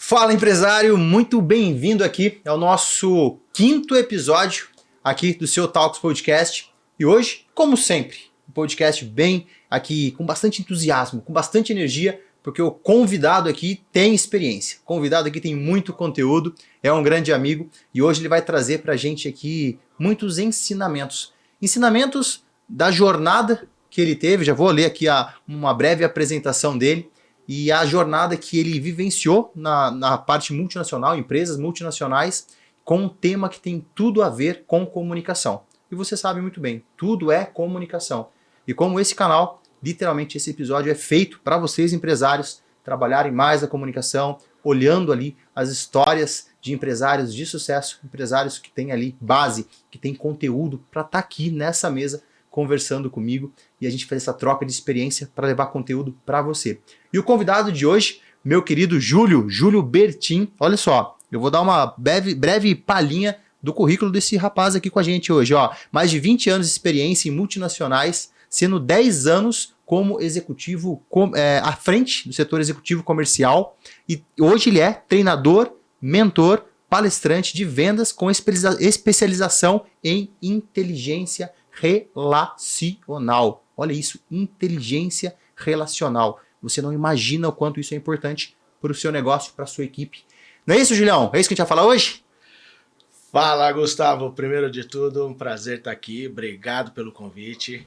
Fala, empresário, muito bem-vindo aqui ao nosso 5º episódio aqui do seu Talks Podcast. E hoje, como sempre, um podcast bem aqui com bastante entusiasmo, com bastante energia, porque o convidado aqui tem experiência. O convidado aqui tem muito conteúdo, é um grande amigo e hoje ele vai trazer pra gente aqui muitos ensinamentos. Ensinamentos da jornada que ele teve, já vou ler aqui uma breve apresentação dele. E a jornada que ele vivenciou na parte multinacional, empresas multinacionais, com um tema que tem tudo a ver com comunicação. E você sabe muito bem, tudo é comunicação. E como esse canal, literalmente esse episódio é feito para vocês empresários trabalharem mais a comunicação, olhando ali as histórias de empresários de sucesso, empresários que têm ali base, que têm conteúdo para estar aqui nessa mesa conversando comigo e a gente faz essa troca de experiência para levar conteúdo para você. E o convidado de hoje, meu querido Júlio Bertin, olha só, eu vou dar uma breve palhinha do currículo desse rapaz aqui com a gente hoje, ó. Mais de 20 anos de experiência em multinacionais, sendo 10 anos como executivo à frente do setor executivo comercial, e hoje ele é treinador, mentor, palestrante de vendas com especialização em inteligência relacional. Olha isso, inteligência relacional. Você não imagina o quanto isso é importante para o seu negócio, para a sua equipe. Não é isso, Julião? É isso que a gente vai falar hoje? Fala, Gustavo. Primeiro de tudo, um prazer estar aqui. Obrigado pelo convite.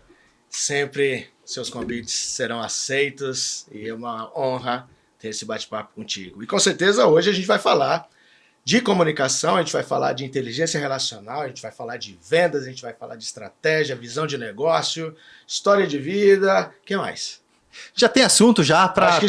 Sempre seus convites serão aceitos e é uma honra ter esse bate-papo contigo. E com certeza hoje a gente vai falar de comunicação, a gente vai falar de inteligência relacional, a gente vai falar de vendas, a gente vai falar de estratégia, visão de negócio, história de vida, o que mais? Já tem assunto já para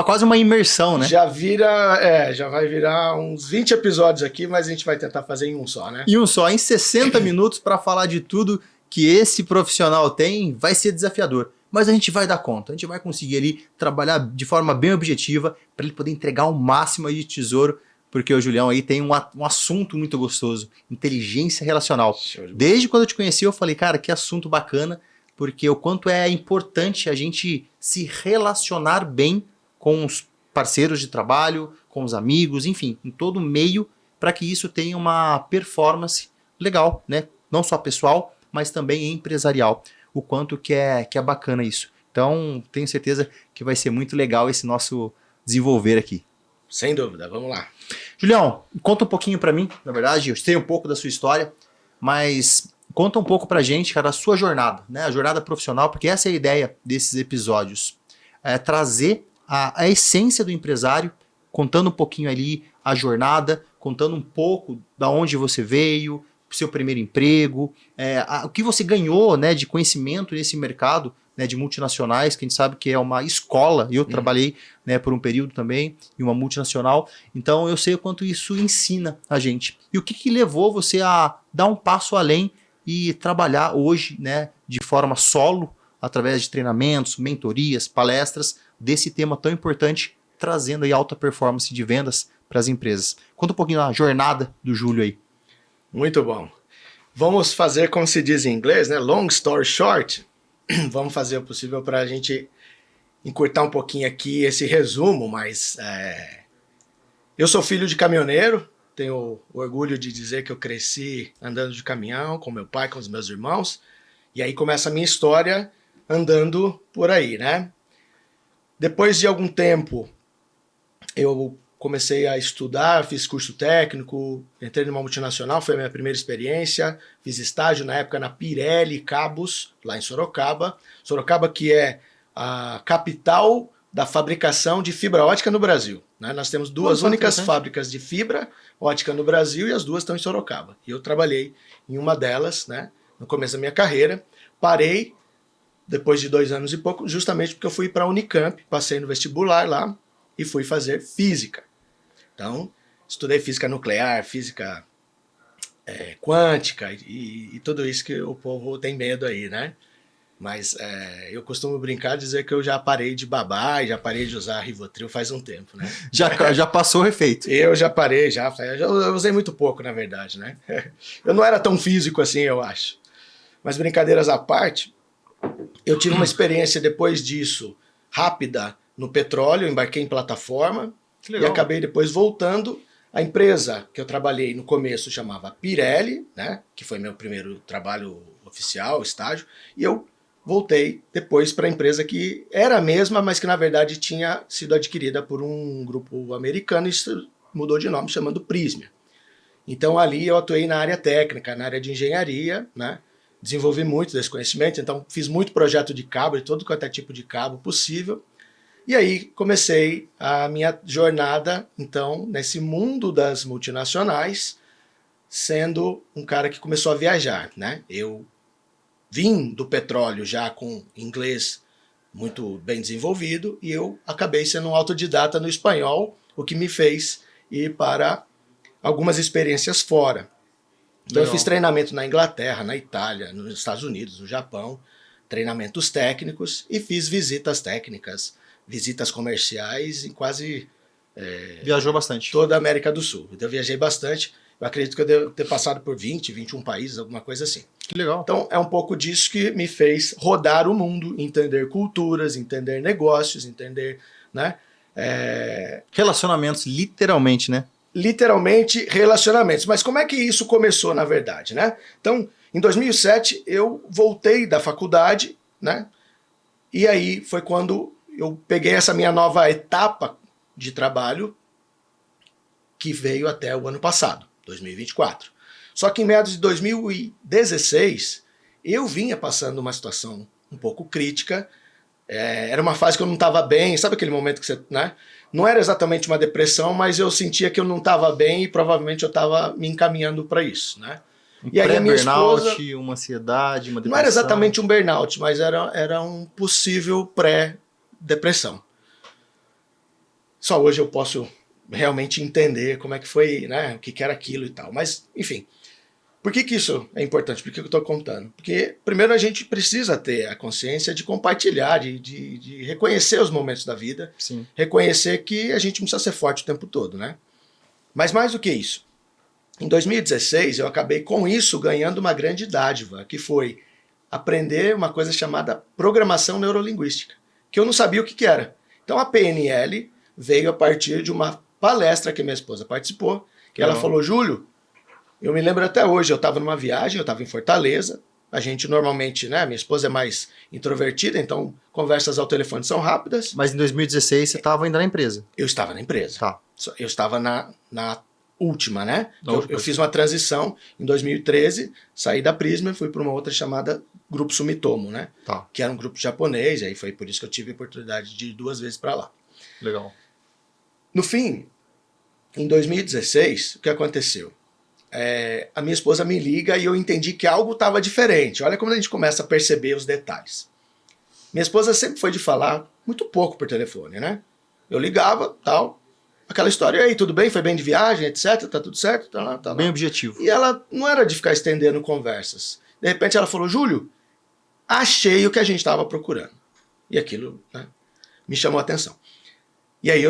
quase uma imersão, né? Já vai virar uns 20 episódios aqui, mas a gente vai tentar fazer em um só, né? Em um só, em 60 minutos para falar de tudo que esse profissional tem, vai ser desafiador. Mas a gente vai dar conta, a gente vai conseguir ali trabalhar de forma bem objetiva para ele poder entregar o máximo aí de tesouro, porque o Julião aí tem um assunto muito gostoso, inteligência relacional. Desde quando eu te conheci eu falei, cara, que assunto bacana, porque o quanto é importante a gente se relacionar bem com os parceiros de trabalho, com os amigos, enfim, em todo meio, para que isso tenha uma performance legal, né? Não só pessoal, mas também empresarial. O quanto que é bacana isso. Então, tenho certeza que vai ser muito legal esse nosso desenvolver aqui. Sem dúvida, vamos lá. Julião, conta um pouquinho para mim, na verdade, eu sei um pouco da sua história, mas conta um pouco pra gente, cara, a sua jornada, né? A jornada profissional, porque essa é a ideia desses episódios. É trazer a essência do empresário, contando um pouquinho ali a jornada, contando um pouco da onde você veio, seu primeiro emprego, o que você ganhou, né, de conhecimento nesse mercado, né, de multinacionais, que a gente sabe que é uma escola. Eu trabalhei, né, por um período também em uma multinacional, então eu sei o quanto isso ensina a gente. E o que levou você a dar um passo além e trabalhar hoje, né, de forma solo, através de treinamentos, mentorias, palestras, desse tema tão importante, trazendo aí alta performance de vendas para as empresas. Conta um pouquinho da jornada do Júlio aí. Muito bom. Vamos fazer como se diz em inglês, né? Long story short. Vamos fazer o possível para a gente encurtar um pouquinho aqui esse resumo, mas eu sou filho de caminhoneiro, tenho orgulho de dizer que eu cresci andando de caminhão com meu pai, com os meus irmãos, e aí começa a minha história andando por aí, né? Depois de algum tempo, eu comecei a estudar, fiz curso técnico, entrei numa multinacional, foi a minha primeira experiência, fiz estágio na época na Pirelli Cabos, lá em Sorocaba. Sorocaba que é a capital da fabricação de fibra ótica no Brasil, né? Nós temos duas únicas fábricas de fibra ótica no Brasil e as duas estão em Sorocaba. E eu trabalhei em uma delas, né, no começo da minha carreira, parei depois de 2 anos e pouco, justamente porque eu fui para a Unicamp, passei no vestibular lá e fui fazer física. Então, estudei física nuclear, física quântica e tudo isso que o povo tem medo aí, né? Mas eu costumo brincar e dizer que eu já parei de babar e já parei de usar Rivotril faz um tempo, né? Já passou o efeito. Eu já parei, eu usei muito pouco, na verdade, né? Eu não era tão físico assim, eu acho. Mas brincadeiras à parte, eu tive uma experiência depois disso, rápida, no petróleo, embarquei em plataforma, Que legal. E acabei depois voltando. A empresa que eu trabalhei no começo chamava Pirelli, né? Que foi meu primeiro trabalho oficial, estágio. E eu voltei depois para a empresa que era a mesma, mas que na verdade tinha sido adquirida por um grupo americano e mudou de nome, chamando Prysmian. Então ali eu atuei na área técnica, na área de engenharia, né? Desenvolvi muito desse conhecimento, então fiz muito projeto de cabo, de todo quanto é tipo de cabo possível. E aí comecei a minha jornada, então, nesse mundo das multinacionais, sendo um cara que começou a viajar, né? Eu vim do petróleo já com inglês muito bem desenvolvido e eu acabei sendo um autodidata no espanhol, o que me fez ir para algumas experiências fora. Então Legal. eu fiz treinamento na Inglaterra, na Itália, nos Estados Unidos, no Japão, treinamentos técnicos e fiz visitas técnicas, visitas comerciais em quase Viajou bastante. toda a América do Sul. Então eu viajei bastante, eu acredito que eu devo ter passado por 20, 21 países, alguma coisa assim. Que legal. Então é um pouco disso que me fez rodar o mundo, entender culturas, entender negócios, entender, né? Relacionamentos, literalmente, né? Literalmente relacionamentos. Mas como é que isso começou, na verdade, né? Então, em 2007, eu voltei da faculdade, né? E aí foi quando eu peguei essa minha nova etapa de trabalho que veio até o ano passado, 2024. Só que em meados de 2016, eu vinha passando uma situação um pouco crítica. Era uma fase que eu não estava bem, sabe aquele momento que você, né? Não era exatamente uma depressão, mas eu sentia que eu não estava bem e provavelmente eu estava me encaminhando para isso, né? E aí a minha esposa, uma ansiedade, uma depressão. Não era exatamente um burnout, mas era um possível pré-depressão. Só hoje eu posso realmente entender como é que foi, né? O que era aquilo e tal. Mas, enfim. Por que isso é importante? Por que eu estou contando? Porque, primeiro, a gente precisa ter a consciência de compartilhar, de reconhecer os momentos da vida. Sim. Reconhecer que a gente não precisa ser forte o tempo todo, né? Mas mais do que isso, em 2016 eu acabei com isso ganhando uma grande dádiva, que foi aprender uma coisa chamada programação neurolinguística, que eu não sabia o que era. Então a PNL veio a partir de uma palestra que minha esposa participou, que ela falou, Júlio, eu me lembro até hoje, eu estava numa viagem, eu estava em Fortaleza, a gente normalmente, né, minha esposa é mais introvertida, então conversas ao telefone são rápidas. Mas em 2016 você estava ainda na empresa? Eu estava na empresa. Tá. Eu estava na última, né? Eu fiz uma transição em 2013, saí da Prysmian, fui para uma outra chamada Grupo Sumitomo, né? Tá. Que era um grupo japonês, e aí foi por isso que eu tive a oportunidade de ir 2 vezes para lá. Legal. No fim, em 2016, o que aconteceu? A minha esposa me liga e eu entendi que algo estava diferente. Olha como a gente começa a perceber os detalhes. Minha esposa sempre foi de falar muito pouco por telefone, né? Eu ligava, tal, aquela história, e aí, tudo bem? Foi bem de viagem, etc? Tá tudo certo? Tá lá, tá lá. Bem objetivo. E ela não era de ficar estendendo conversas. De repente ela falou, Júlio, achei o que a gente estava procurando. E aquilo, né, me chamou a atenção. E aí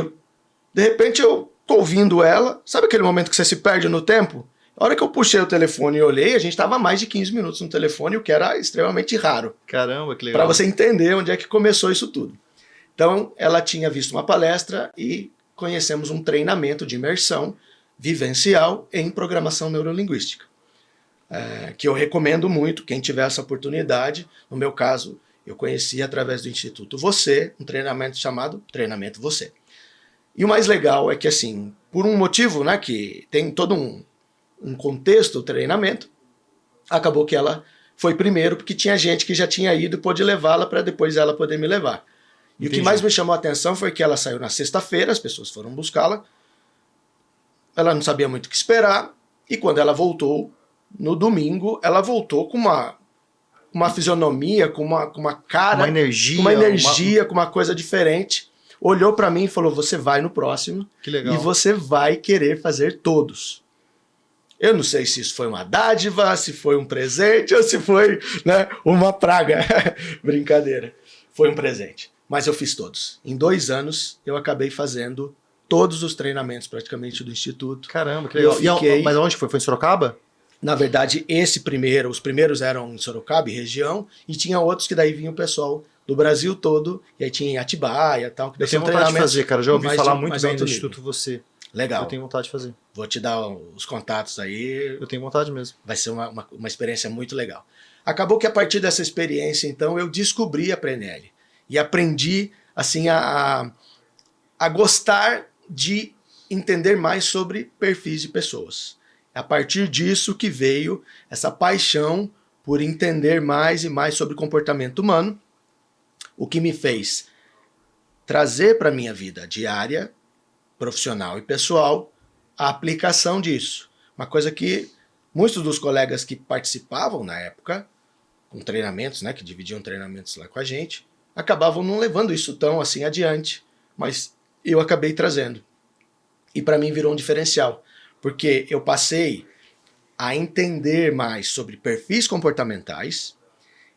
de repente eu tô ouvindo ela, sabe aquele momento que você se perde no tempo? A hora que eu puxei o telefone e olhei, a gente estava mais de 15 minutos no telefone, o que era extremamente raro. Caramba, que legal. Para você entender onde é que começou isso tudo. Então, ela tinha visto uma palestra e conhecemos um treinamento de imersão vivencial em programação neurolinguística. Que eu recomendo muito, quem tiver essa oportunidade. No meu caso, eu conheci através do Instituto Você, um treinamento chamado Treinamento Você. E o mais legal é que, assim, por um motivo, né, que tem todo um contexto, o treinamento, acabou que ela foi primeiro, porque tinha gente que já tinha ido e pôde levá-la para depois ela poder me levar. E Entendi. o que mais me chamou a atenção foi que ela saiu na sexta-feira, as pessoas foram buscá-la, ela não sabia muito o que esperar, e quando ela voltou, no domingo, ela voltou com uma fisionomia, com uma cara, uma energia, com uma coisa diferente, olhou para mim e falou, você vai no próximo, que legal. E você vai querer fazer todos. Eu não sei se isso foi uma dádiva, se foi um presente ou se foi, né, uma praga. Brincadeira. Foi um presente. Mas eu fiz todos. Em 2 anos, eu acabei fazendo todos os treinamentos praticamente do Instituto. Caramba, que legal. Mas onde foi? Foi em Sorocaba? Na verdade, os primeiros eram em Sorocaba e região, e tinha outros que daí vinha o pessoal do Brasil todo, e aí tinha em Atibaia e tal. Que Eu tenho vontade de fazer, cara. Já ouvi falar muito bem do Instituto Você. Legal. Eu tenho vontade de fazer. Vou te dar os contatos aí. Eu tenho vontade mesmo. Vai ser uma experiência muito legal. Acabou que a partir dessa experiência, então, eu descobri a PNL. E aprendi, assim, a gostar de entender mais sobre perfis de pessoas. É a partir disso que veio essa paixão por entender mais e mais sobre comportamento humano, o que me fez trazer para a minha vida diária, profissional e pessoal, a aplicação disso. Uma coisa que muitos dos colegas que participavam na época, com treinamentos, né, que dividiam treinamentos lá com a gente, acabavam não levando isso tão assim adiante, mas eu acabei trazendo. E para mim virou um diferencial, porque eu passei a entender mais sobre perfis comportamentais,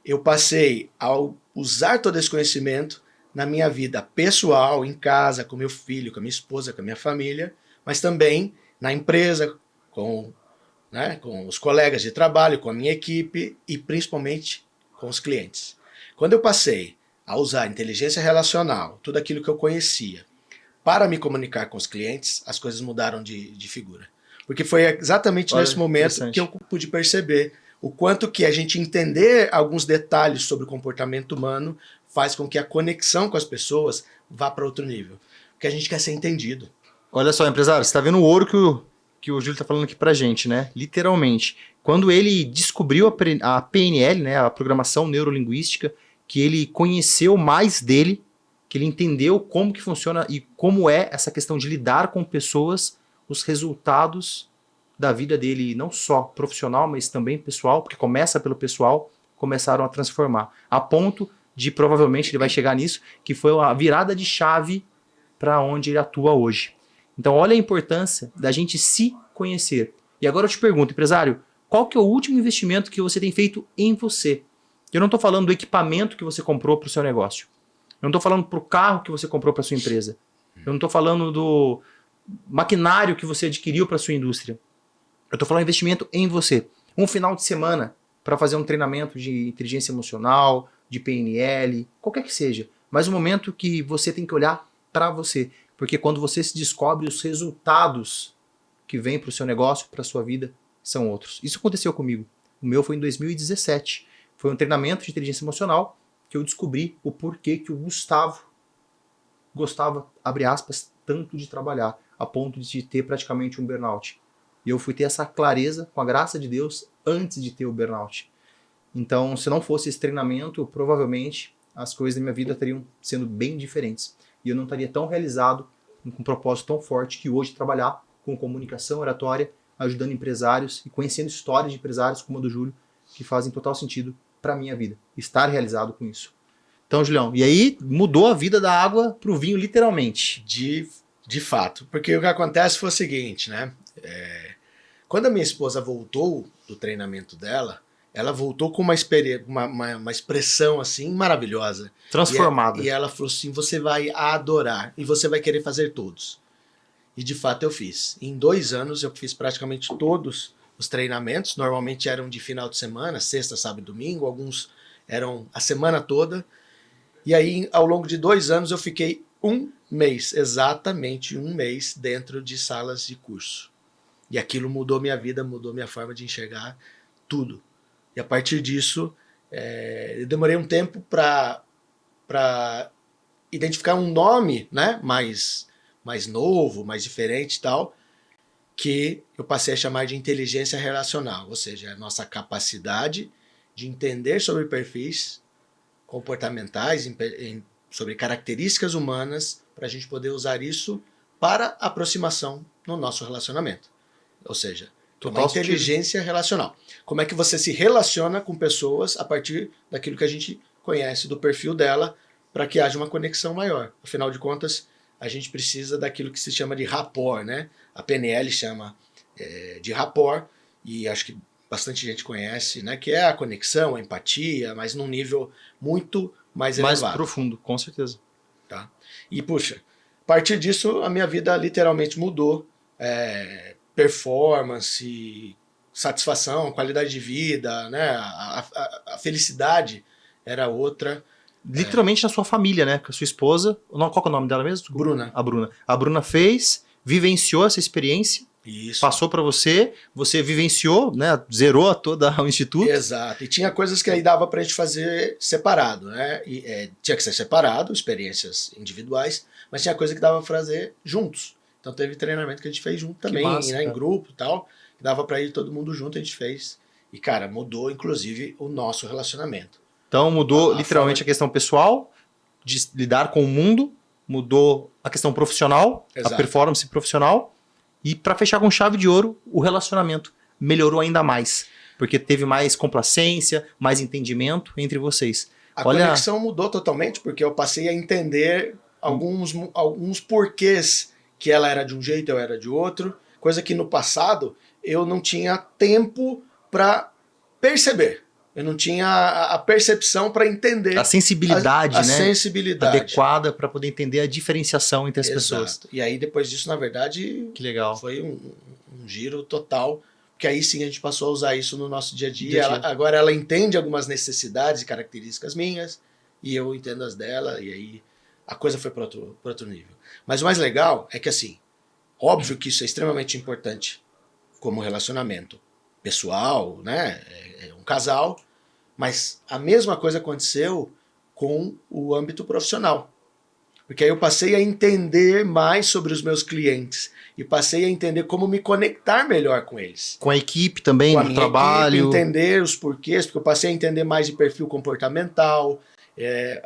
eu passei a usar todo esse conhecimento na minha vida pessoal, em casa, com meu filho, com a minha esposa, com a minha família, mas também na empresa, com os colegas de trabalho, com a minha equipe e principalmente com os clientes. Quando eu passei a usar a inteligência relacional, tudo aquilo que eu conhecia, para me comunicar com os clientes, as coisas mudaram de figura. Porque foi exatamente nesse momento que eu pude perceber o quanto que a gente entender alguns detalhes sobre o comportamento humano faz com que a conexão com as pessoas vá para outro nível. Porque a gente quer ser entendido. Olha só, empresário, você está vendo o ouro que o Júlio está falando aqui pra gente, né? Literalmente. Quando ele descobriu a PNL, né, a programação neurolinguística, que ele conheceu mais dele, que ele entendeu como que funciona e como é essa questão de lidar com pessoas, os resultados da vida dele, não só profissional, mas também pessoal, porque começa pelo pessoal, começaram a transformar. A ponto de, provavelmente, ele vai chegar nisso, que foi a virada de chave para onde ele atua hoje. Então, olha a importância da gente se conhecer. E agora eu te pergunto, empresário, qual que é o último investimento que você tem feito em você? Eu não estou falando do equipamento que você comprou para o seu negócio. Eu não estou falando para o carro que você comprou para a sua empresa. Eu não estou falando do maquinário que você adquiriu para a sua indústria. Eu estou falando de investimento em você. Um final de semana para fazer um treinamento de inteligência emocional, de PNL, qualquer que seja. Mas um momento que você tem que olhar para você. Porque quando você se descobre, os resultados que vêm para o seu negócio, para a sua vida, são outros. Isso aconteceu comigo. O meu foi em 2017. Foi um treinamento de inteligência emocional que eu descobri o porquê que o Gustavo gostava, abre aspas, tanto de trabalhar, a ponto de ter praticamente um burnout. E eu fui ter essa clareza, com a graça de Deus, antes de ter o burnout. Então, se não fosse esse treinamento, provavelmente as coisas da minha vida estariam sendo bem diferentes. E eu não estaria tão realizado, com um propósito tão forte que hoje trabalhar com comunicação oratória, ajudando empresários e conhecendo histórias de empresários como a do Júlio, que fazem total sentido para a minha vida. Estar realizado com isso. Então, Julião, e aí mudou a vida da água para o vinho, literalmente. De fato. Porque o que acontece foi o seguinte, né? Quando a minha esposa voltou do treinamento dela, ela voltou com uma expressão assim maravilhosa. Transformada. E ela falou assim, você vai adorar e você vai querer fazer todos. E de fato eu fiz. Em 2 anos eu fiz praticamente todos os treinamentos. Normalmente eram de final de semana, sexta, sábado e domingo. Alguns eram a semana toda. E aí ao longo de 2 anos eu fiquei 1 mês, exatamente 1 mês dentro de salas de curso. E aquilo mudou minha vida, mudou minha forma de enxergar tudo. E a partir disso, eu demorei um tempo para identificar um nome, né, mais novo, mais diferente e tal, que eu passei a chamar de inteligência relacional, ou seja, a nossa capacidade de entender sobre perfis comportamentais, sobre características humanas, para a gente poder usar isso para aproximação no nosso relacionamento. Ou seja, uma inteligência relacional. Como é que você se relaciona com pessoas a partir daquilo que a gente conhece do perfil dela para que haja uma conexão maior. Afinal de contas, a gente precisa daquilo que se chama de rapport, né? A PNL chama de rapport e acho que bastante gente conhece, né? Que é a conexão, a empatia, mas num nível muito mais elevado. Mais profundo, com certeza. Tá? E, puxa, a partir disso, a minha vida literalmente mudou. Performance, satisfação, qualidade de vida, né? A felicidade era outra. literalmente na sua família, né? Com a sua esposa. Qual que é o nome dela mesmo? Bruna. A Bruna. A Bruna fez, vivenciou essa experiência, Isso. passou para você vivenciou, né? Zerou toda o instituto. Exato. E tinha coisas que aí dava pra gente fazer separado, né? Tinha que ser separado, experiências individuais, mas tinha coisa que dava pra fazer juntos. Então teve treinamento que a gente fez junto também, massa, né? Em grupo e tal. Que dava pra ir todo mundo junto, a gente fez. E, cara, mudou, inclusive, o nosso relacionamento. Então mudou literalmente a questão pessoal, de lidar com o mundo, mudou a questão profissional, Exato. a performance profissional, e para fechar com chave de ouro, o relacionamento melhorou ainda mais, porque teve mais complacência, mais entendimento entre vocês. A conexão mudou totalmente, porque eu passei a entender alguns porquês que ela era de um jeito, eu era de outro, coisa que no passado eu não tinha tempo para perceber. Eu não tinha a percepção para entender. A sensibilidade, a né? sensibilidade adequada para poder entender a diferenciação entre as Exato. pessoas. E aí, depois disso, na verdade, que legal. Foi um giro total. Porque aí sim a gente passou a usar isso no nosso dia a dia. Agora ela entende algumas necessidades e características minhas, e eu entendo as dela, e aí a coisa foi para outro nível. Mas o mais legal é que, assim, óbvio que isso é extremamente importante como relacionamento pessoal, né? É um casal, mas a mesma coisa aconteceu com o âmbito profissional. Porque aí eu passei a entender mais sobre os meus clientes e passei a entender como me conectar melhor com eles. Com a equipe também, com a no minha trabalho. Equipe, entender os porquês, porque eu passei a entender mais de perfil comportamental,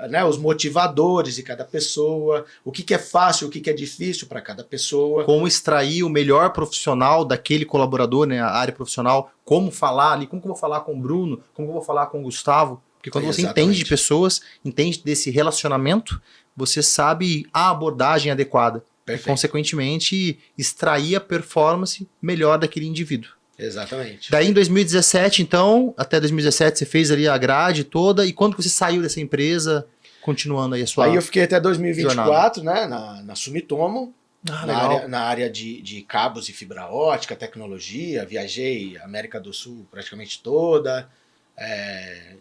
né, os motivadores de cada pessoa, o que é fácil, o que é difícil para cada pessoa. Como extrair o melhor profissional daquele colaborador, né, a área profissional, como falar ali, como que eu vou falar com o Bruno, como que eu vou falar com o Gustavo. Porque quando você entende de pessoas, entende desse relacionamento, você sabe a abordagem adequada. Perfeito. E, consequentemente, extrair a performance melhor daquele indivíduo. Exatamente. Daí, em 2017, então, até 2017, você fez ali a grade toda. E quando você saiu dessa empresa, continuando aí a sua Aí eu fiquei até 2024, jornada, né, na Sumitomo, na área de cabos e fibra ótica, tecnologia. Viajei a América do Sul praticamente toda.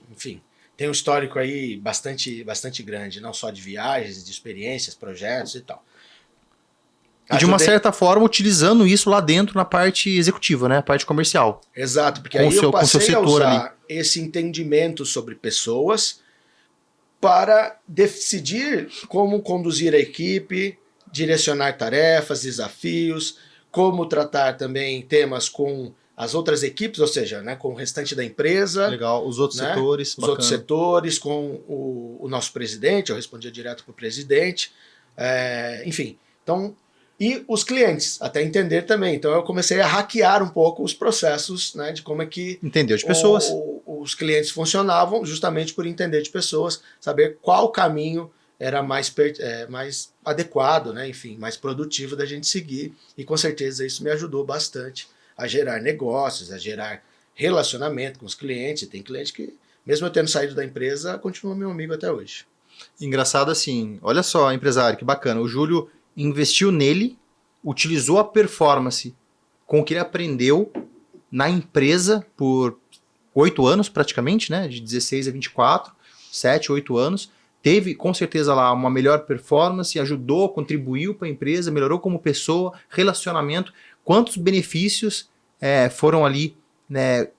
Enfim, tem um histórico aí bastante grande, não só de viagens, de experiências, projetos e tal. E de uma certa forma utilizando isso lá dentro na parte executiva, né? A parte comercial. Exato, porque aí eu passei a usar esse entendimento sobre pessoas para decidir como conduzir a equipe, direcionar tarefas, desafios, como tratar também temas com as outras equipes, ou seja, né, com o restante da empresa. Legal, os outros setores. Os outros setores, com o nosso presidente, eu respondia direto para o presidente. Enfim, então... E os clientes, até entender também. Então eu comecei a hackear um pouco os processos, né, de como é que entendeu de pessoas. Os clientes funcionavam, justamente por entender de pessoas, saber qual caminho era mais adequado, né, enfim, mais produtivo da gente seguir. E com certeza isso me ajudou bastante a gerar negócios, a gerar relacionamento com os clientes. Tem cliente que, mesmo eu tendo saído da empresa, continua meu amigo até hoje. Engraçado assim, olha só, empresário, que bacana. O Júlio investiu nele, utilizou a performance com o que ele aprendeu na empresa por 8 anos praticamente, né? De 16 a 24, 7, 8 anos. Teve com certeza lá uma melhor performance, ajudou, contribuiu para a empresa, melhorou como pessoa, relacionamento. Quantos benefícios foram ali, né,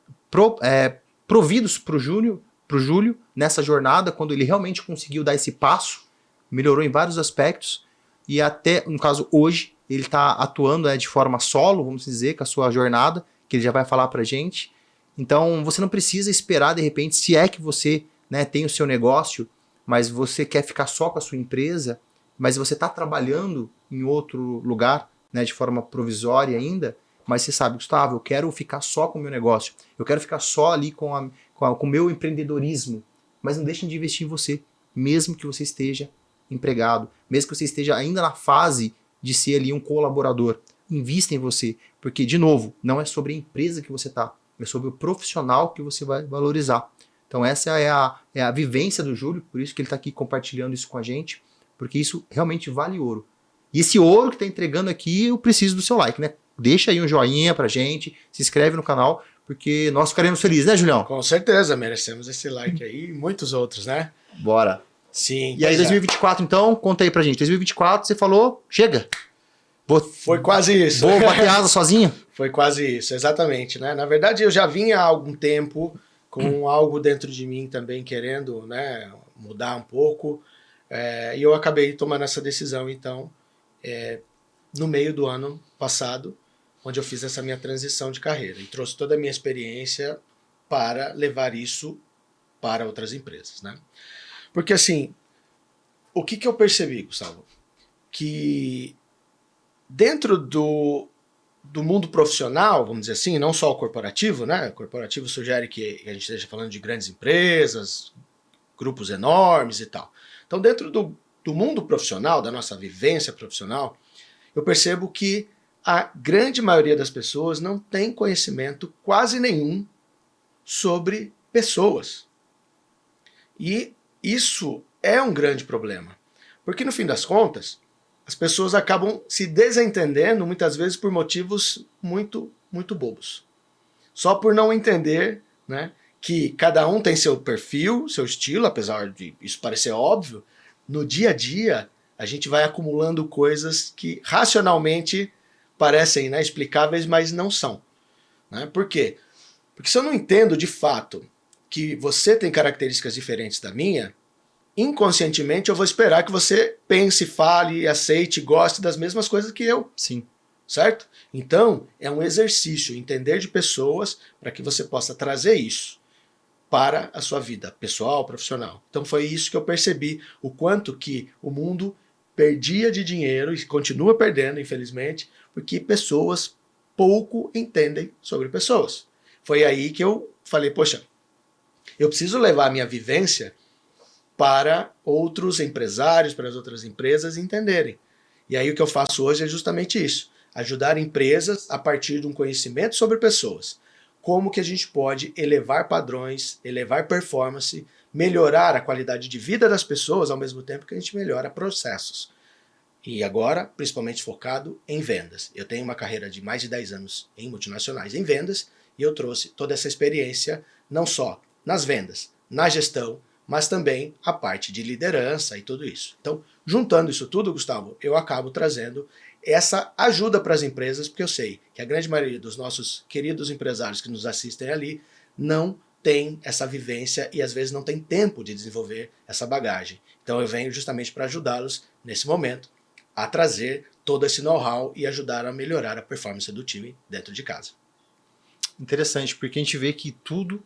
providos para o Júlio nessa jornada, quando ele realmente conseguiu dar esse passo, melhorou em vários aspectos. E até, no caso, hoje, ele está atuando de forma solo, vamos dizer, com a sua jornada, que ele já vai falar para a gente. Então, você não precisa esperar, de repente, se é que você, né, tem o seu negócio, mas você quer ficar só com a sua empresa, mas você está trabalhando em outro lugar, né, de forma provisória ainda, mas você sabe, Gustavo, eu quero ficar só com o meu negócio, eu quero ficar só ali com o meu empreendedorismo, mas não deixem de investir em você, mesmo que você esteja empregado, mesmo que você esteja ainda na fase de ser ali um colaborador. Invista em você, porque, de novo, não é sobre a empresa que você está, é sobre o profissional que você vai valorizar. Então essa é a vivência do Júlio, por isso que ele está aqui compartilhando isso com a gente, porque isso realmente vale ouro. E esse ouro que está entregando aqui, eu preciso do seu like, né? Deixa aí um joinha pra gente, se inscreve no canal, porque nós ficaremos felizes, né, Julião? Com certeza, merecemos esse like aí e muitos outros, né? Bora! Sim. E aí, 2024, então, conta aí pra gente. 2024, você falou, chega. Foi quase isso. Vou bater asa sozinho? Foi quase isso, exatamente, né? Na verdade, eu já vinha há algum tempo com algo dentro de mim também querendo, né, mudar um pouco, e eu acabei tomando essa decisão, então, no meio do ano passado, onde eu fiz essa minha transição de carreira e trouxe toda a minha experiência para levar isso para outras empresas, né? Porque assim, o que eu percebi, Gustavo? Que dentro do mundo profissional, vamos dizer assim, não só o corporativo, né? O corporativo sugere que a gente esteja falando de grandes empresas, grupos enormes e tal. Então, dentro do mundo profissional, da nossa vivência profissional, eu percebo que a grande maioria das pessoas não tem conhecimento quase nenhum sobre pessoas. E isso é um grande problema. Porque, no fim das contas, as pessoas acabam se desentendendo, muitas vezes, por motivos muito, muito bobos. Só por não entender, né, que cada um tem seu perfil, seu estilo, apesar de isso parecer óbvio, no dia a dia a gente vai acumulando coisas que racionalmente parecem, né, explicáveis, mas não são. Né? Por quê? Porque se eu não entendo de fato que você tem características diferentes da minha, inconscientemente eu vou esperar que você pense, fale, aceite, goste das mesmas coisas que eu. Sim. Certo? Então, é um exercício entender de pessoas para que você possa trazer isso para a sua vida pessoal, profissional. Então foi isso que eu percebi, o quanto que o mundo perdia de dinheiro e continua perdendo, infelizmente, porque pessoas pouco entendem sobre pessoas. Foi aí que eu falei, poxa, eu preciso levar a minha vivência para outros empresários, para as outras empresas entenderem. E aí o que eu faço hoje é justamente isso, ajudar empresas a partir de um conhecimento sobre pessoas. Como que a gente pode elevar padrões, elevar performance, melhorar a qualidade de vida das pessoas ao mesmo tempo que a gente melhora processos. E agora, principalmente focado em vendas. Eu tenho uma carreira de mais de 10 anos em multinacionais em vendas e eu trouxe toda essa experiência não só nas vendas, na gestão, mas também a parte de liderança e tudo isso. Então, juntando isso tudo, Gustavo, eu acabo trazendo essa ajuda para as empresas, porque eu sei que a grande maioria dos nossos queridos empresários que nos assistem ali não tem essa vivência e às vezes não tem tempo de desenvolver essa bagagem. Então eu venho justamente para ajudá-los nesse momento a trazer todo esse know-how e ajudar a melhorar a performance do time dentro de casa. Interessante, porque a gente vê que tudo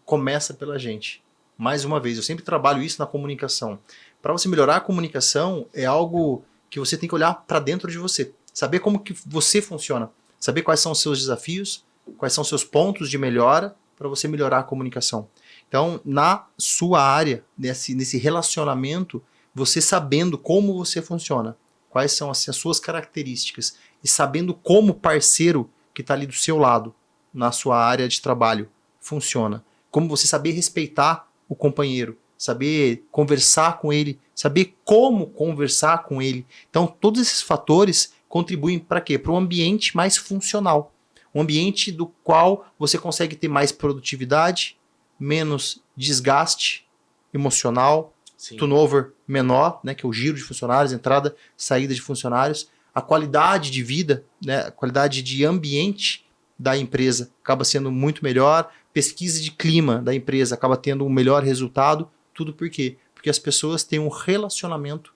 começa pela gente. Mais uma vez, eu sempre trabalho isso na comunicação. Para você melhorar a comunicação, é algo que você tem que olhar para dentro de você. Saber como que você funciona. Saber quais são os seus desafios, quais são os seus pontos de melhora para você melhorar a comunicação. Então, na sua área, nesse relacionamento, você sabendo como você funciona, quais são as suas características e sabendo como o parceiro que está ali do seu lado, na sua área de trabalho, funciona. Como você saber respeitar o companheiro, saber conversar com ele, saber como conversar com ele. Então, todos esses fatores contribuem para quê? Para um ambiente mais funcional. Um ambiente do qual você consegue ter mais produtividade, menos desgaste emocional, Sim. turnover menor, né, que é o giro de funcionários, entrada, saída de funcionários, a qualidade de vida, né, a qualidade de ambiente da empresa acaba sendo muito melhor, pesquisa de clima da empresa acaba tendo um melhor resultado, tudo por quê? Porque as pessoas têm um relacionamento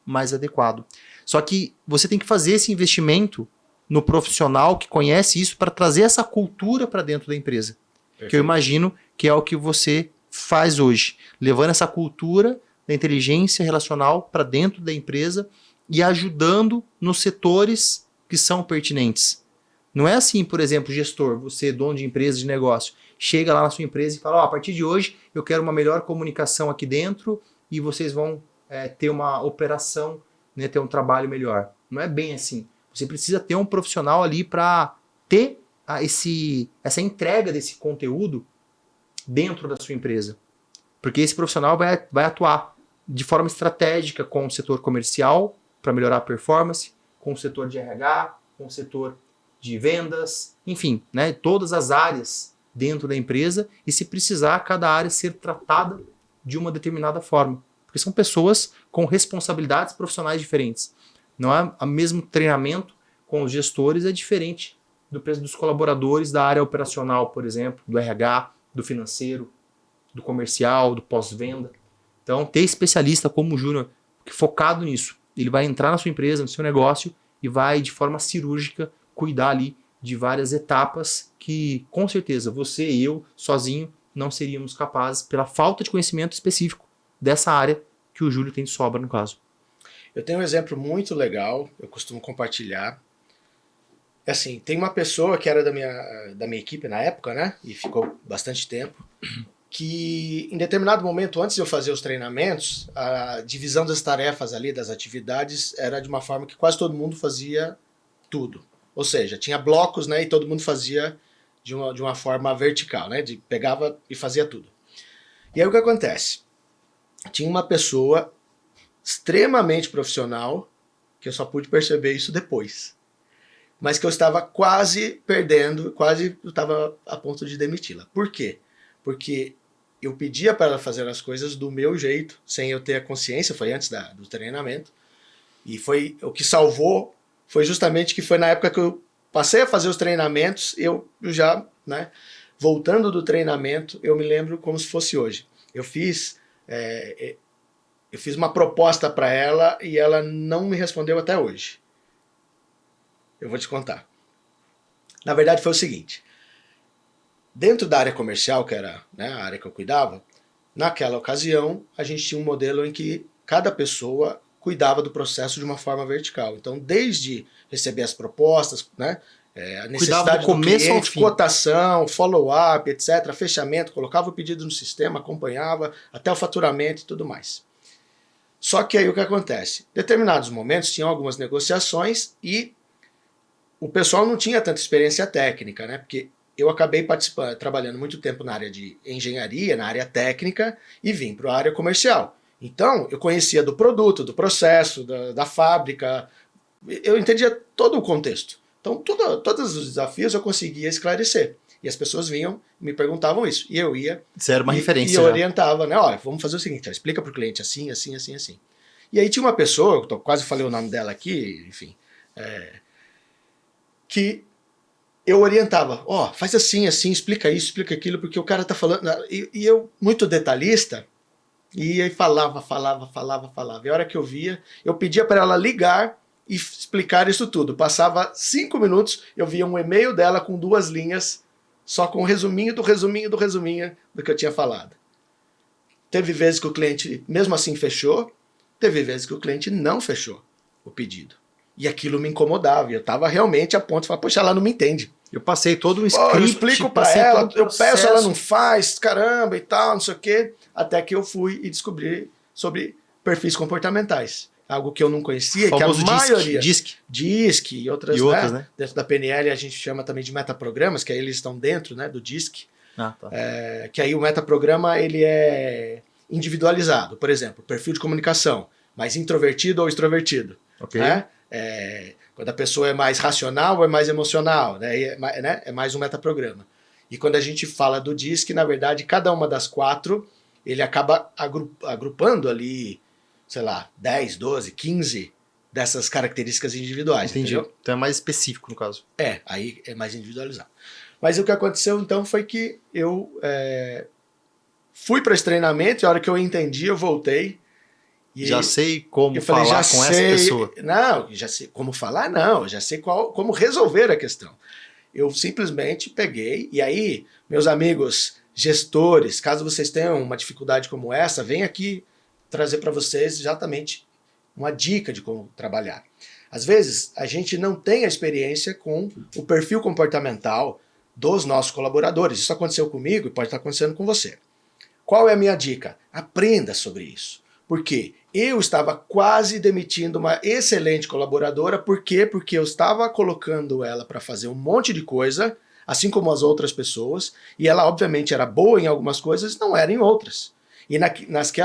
mais adequado. Só que você tem que fazer esse investimento no profissional que conhece isso para trazer essa cultura para dentro da empresa. Perfeito. Que eu imagino que é o que você faz hoje, levando essa cultura da inteligência relacional para dentro da empresa e ajudando nos setores que são pertinentes. Não é assim, por exemplo, gestor, você dono de empresa, de negócio, chega lá na sua empresa e fala, a partir de hoje eu quero uma melhor comunicação aqui dentro e vocês vão ter uma operação, né, ter um trabalho melhor. Não é bem assim. Você precisa ter um profissional ali para ter essa entrega desse conteúdo dentro da sua empresa. Porque esse profissional vai atuar de forma estratégica com o setor comercial para melhorar a performance, com o setor de RH, com o setor de vendas, enfim, né, todas as áreas dentro da empresa e se precisar cada área ser tratada de uma determinada forma. Porque são pessoas com responsabilidades profissionais diferentes. Não é o mesmo treinamento com os gestores, é diferente do preço dos colaboradores da área operacional, por exemplo, do RH, do financeiro, do comercial, do pós-venda. Então, ter especialista como o Júnior, focado nisso, ele vai entrar na sua empresa, no seu negócio e vai, de forma cirúrgica, cuidar ali de várias etapas que, com certeza, você e eu, sozinho, não seríamos capazes pela falta de conhecimento específico dessa área que o Júlio tem de sobra, no caso. Eu tenho um exemplo muito legal, eu costumo compartilhar. É assim, tem uma pessoa que era da minha equipe na época, né? E ficou bastante tempo, que em determinado momento, antes de eu fazer os treinamentos, a divisão das tarefas ali, das atividades, era de uma forma que quase todo mundo fazia tudo. Ou seja, tinha blocos, né? E todo mundo fazia de uma forma vertical, né? Pegava e fazia tudo. E aí o que acontece? Tinha uma pessoa extremamente profissional, que eu só pude perceber isso depois, mas que eu estava quase perdendo, quase estava a ponto de demiti-la. Por quê? Porque eu pedia para ela fazer as coisas do meu jeito, sem eu ter a consciência, foi antes do treinamento, e foi o que salvou, foi justamente que foi na época que eu passei a fazer os treinamentos, eu já, né, voltando do treinamento, eu me lembro como se fosse hoje. Eu fiz uma proposta para ela e ela não me respondeu até hoje. Eu vou te contar. Na verdade foi o seguinte, dentro da área comercial, que era, né, a área que eu cuidava, naquela ocasião a gente tinha um modelo em que cada pessoa cuidava do processo de uma forma vertical. Então, desde receber as propostas, né, a necessidade do cliente, cotação, follow-up, etc., fechamento, colocava o pedido no sistema, acompanhava até o faturamento e tudo mais. Só que aí o que acontece? Em determinados momentos tinham algumas negociações e o pessoal não tinha tanta experiência técnica, né? Porque eu acabei trabalhando muito tempo na área de engenharia, na área técnica, e vim para a área comercial. Então, eu conhecia do produto, do processo, da fábrica, eu entendia todo o contexto. Então, todos os desafios eu conseguia esclarecer. E as pessoas vinham e me perguntavam isso. E eu ia... Isso era uma referência. E eu orientava, né? Olha, vamos fazer o seguinte, explica para o cliente assim, assim, assim, assim. E aí tinha uma pessoa, eu quase falei o nome dela aqui, enfim, que eu orientava, faz assim, assim, explica isso, explica aquilo, porque o cara tá falando... E eu, muito detalhista, e aí falava. E a hora que eu via, eu pedia para ela ligar e explicar isso tudo. Passava 5 minutos, eu via um e-mail dela com 2 linhas, só com o resuminho do que eu tinha falado. Teve vezes que o cliente, mesmo assim, fechou, teve vezes que o cliente não fechou o pedido. E aquilo me incomodava, e eu estava realmente a ponto de falar, poxa, ela não me entende. Eu passei todo um script. Eu explico para ela, eu peço, ela não faz, caramba e tal, não sei o quê. Até que eu fui e descobri sobre perfis comportamentais. Algo que eu não conhecia, que a maioria... DISC e outras, né? Dentro da PNL a gente chama também de metaprogramas, que aí eles estão dentro, né, do DISC. Tá. Que aí o metaprograma ele é individualizado. Por exemplo, perfil de comunicação, mais introvertido ou extrovertido. Ok. Né? Quando a pessoa é mais racional ou é mais emocional, né? É mais um metaprograma. E quando a gente fala do DISC, na verdade, cada uma das 4, ele acaba agrupando ali, sei lá, 10, 12, 15 dessas características individuais. Entendi. Entendeu? Então é mais específico, no caso. Aí é mais individualizado. Mas o que aconteceu, então, foi que eu fui para esse treinamento, e a hora que eu entendi, eu voltei. Já sei como falar com essa pessoa. Não, já sei como falar, não. Já sei como resolver a questão. Eu simplesmente peguei, e aí, meus amigos gestores, caso vocês tenham uma dificuldade como essa, vem aqui trazer para vocês exatamente uma dica de como trabalhar. Às vezes, a gente não tem a experiência com o perfil comportamental dos nossos colaboradores. Isso aconteceu comigo e pode estar acontecendo com você. Qual é a minha dica? Aprenda sobre isso. Por quê? Eu estava quase demitindo uma excelente colaboradora. Por quê? Porque eu estava colocando ela para fazer um monte de coisa, assim como as outras pessoas, e ela obviamente era boa em algumas coisas, não era em outras. E nas que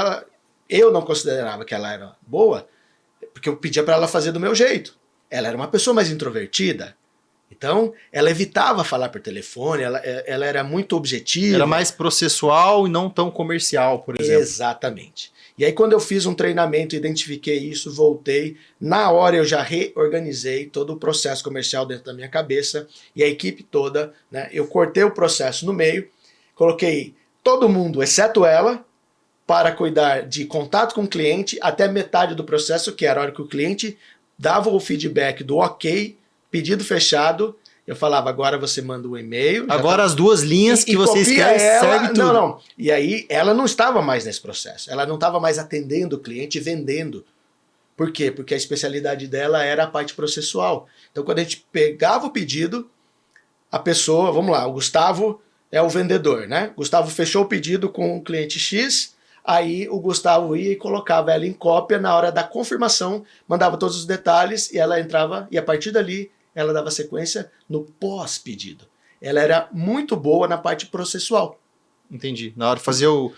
eu não considerava que ela era boa, porque eu pedia para ela fazer do meu jeito. Ela era uma pessoa mais introvertida, Então, ela evitava falar por telefone, ela era muito objetiva. Era mais processual e não tão comercial, por exemplo. Exatamente. E aí, quando eu fiz um treinamento, identifiquei isso, voltei. Na hora, eu já reorganizei todo o processo comercial dentro da minha cabeça e a equipe toda, né? Eu cortei o processo no meio, coloquei todo mundo, exceto ela, para cuidar de contato com o cliente até metade do processo, que era a hora que o cliente dava o feedback do ok, pedido fechado. Eu falava, agora você manda um e-mail. Agora as duas linhas que você escreve serve tudo. Não. E aí ela não estava mais nesse processo. Ela não estava mais atendendo o cliente e vendendo. Por quê? Porque a especialidade dela era a parte processual. Então quando a gente pegava o pedido, a pessoa, vamos lá, o Gustavo é o vendedor, né? Gustavo fechou o pedido com o cliente X, aí o Gustavo ia e colocava ela em cópia na hora da confirmação, mandava todos os detalhes e ela entrava e a partir dali ela dava sequência no pós-pedido. Ela era muito boa na parte processual. Entendi. Na hora de fazer o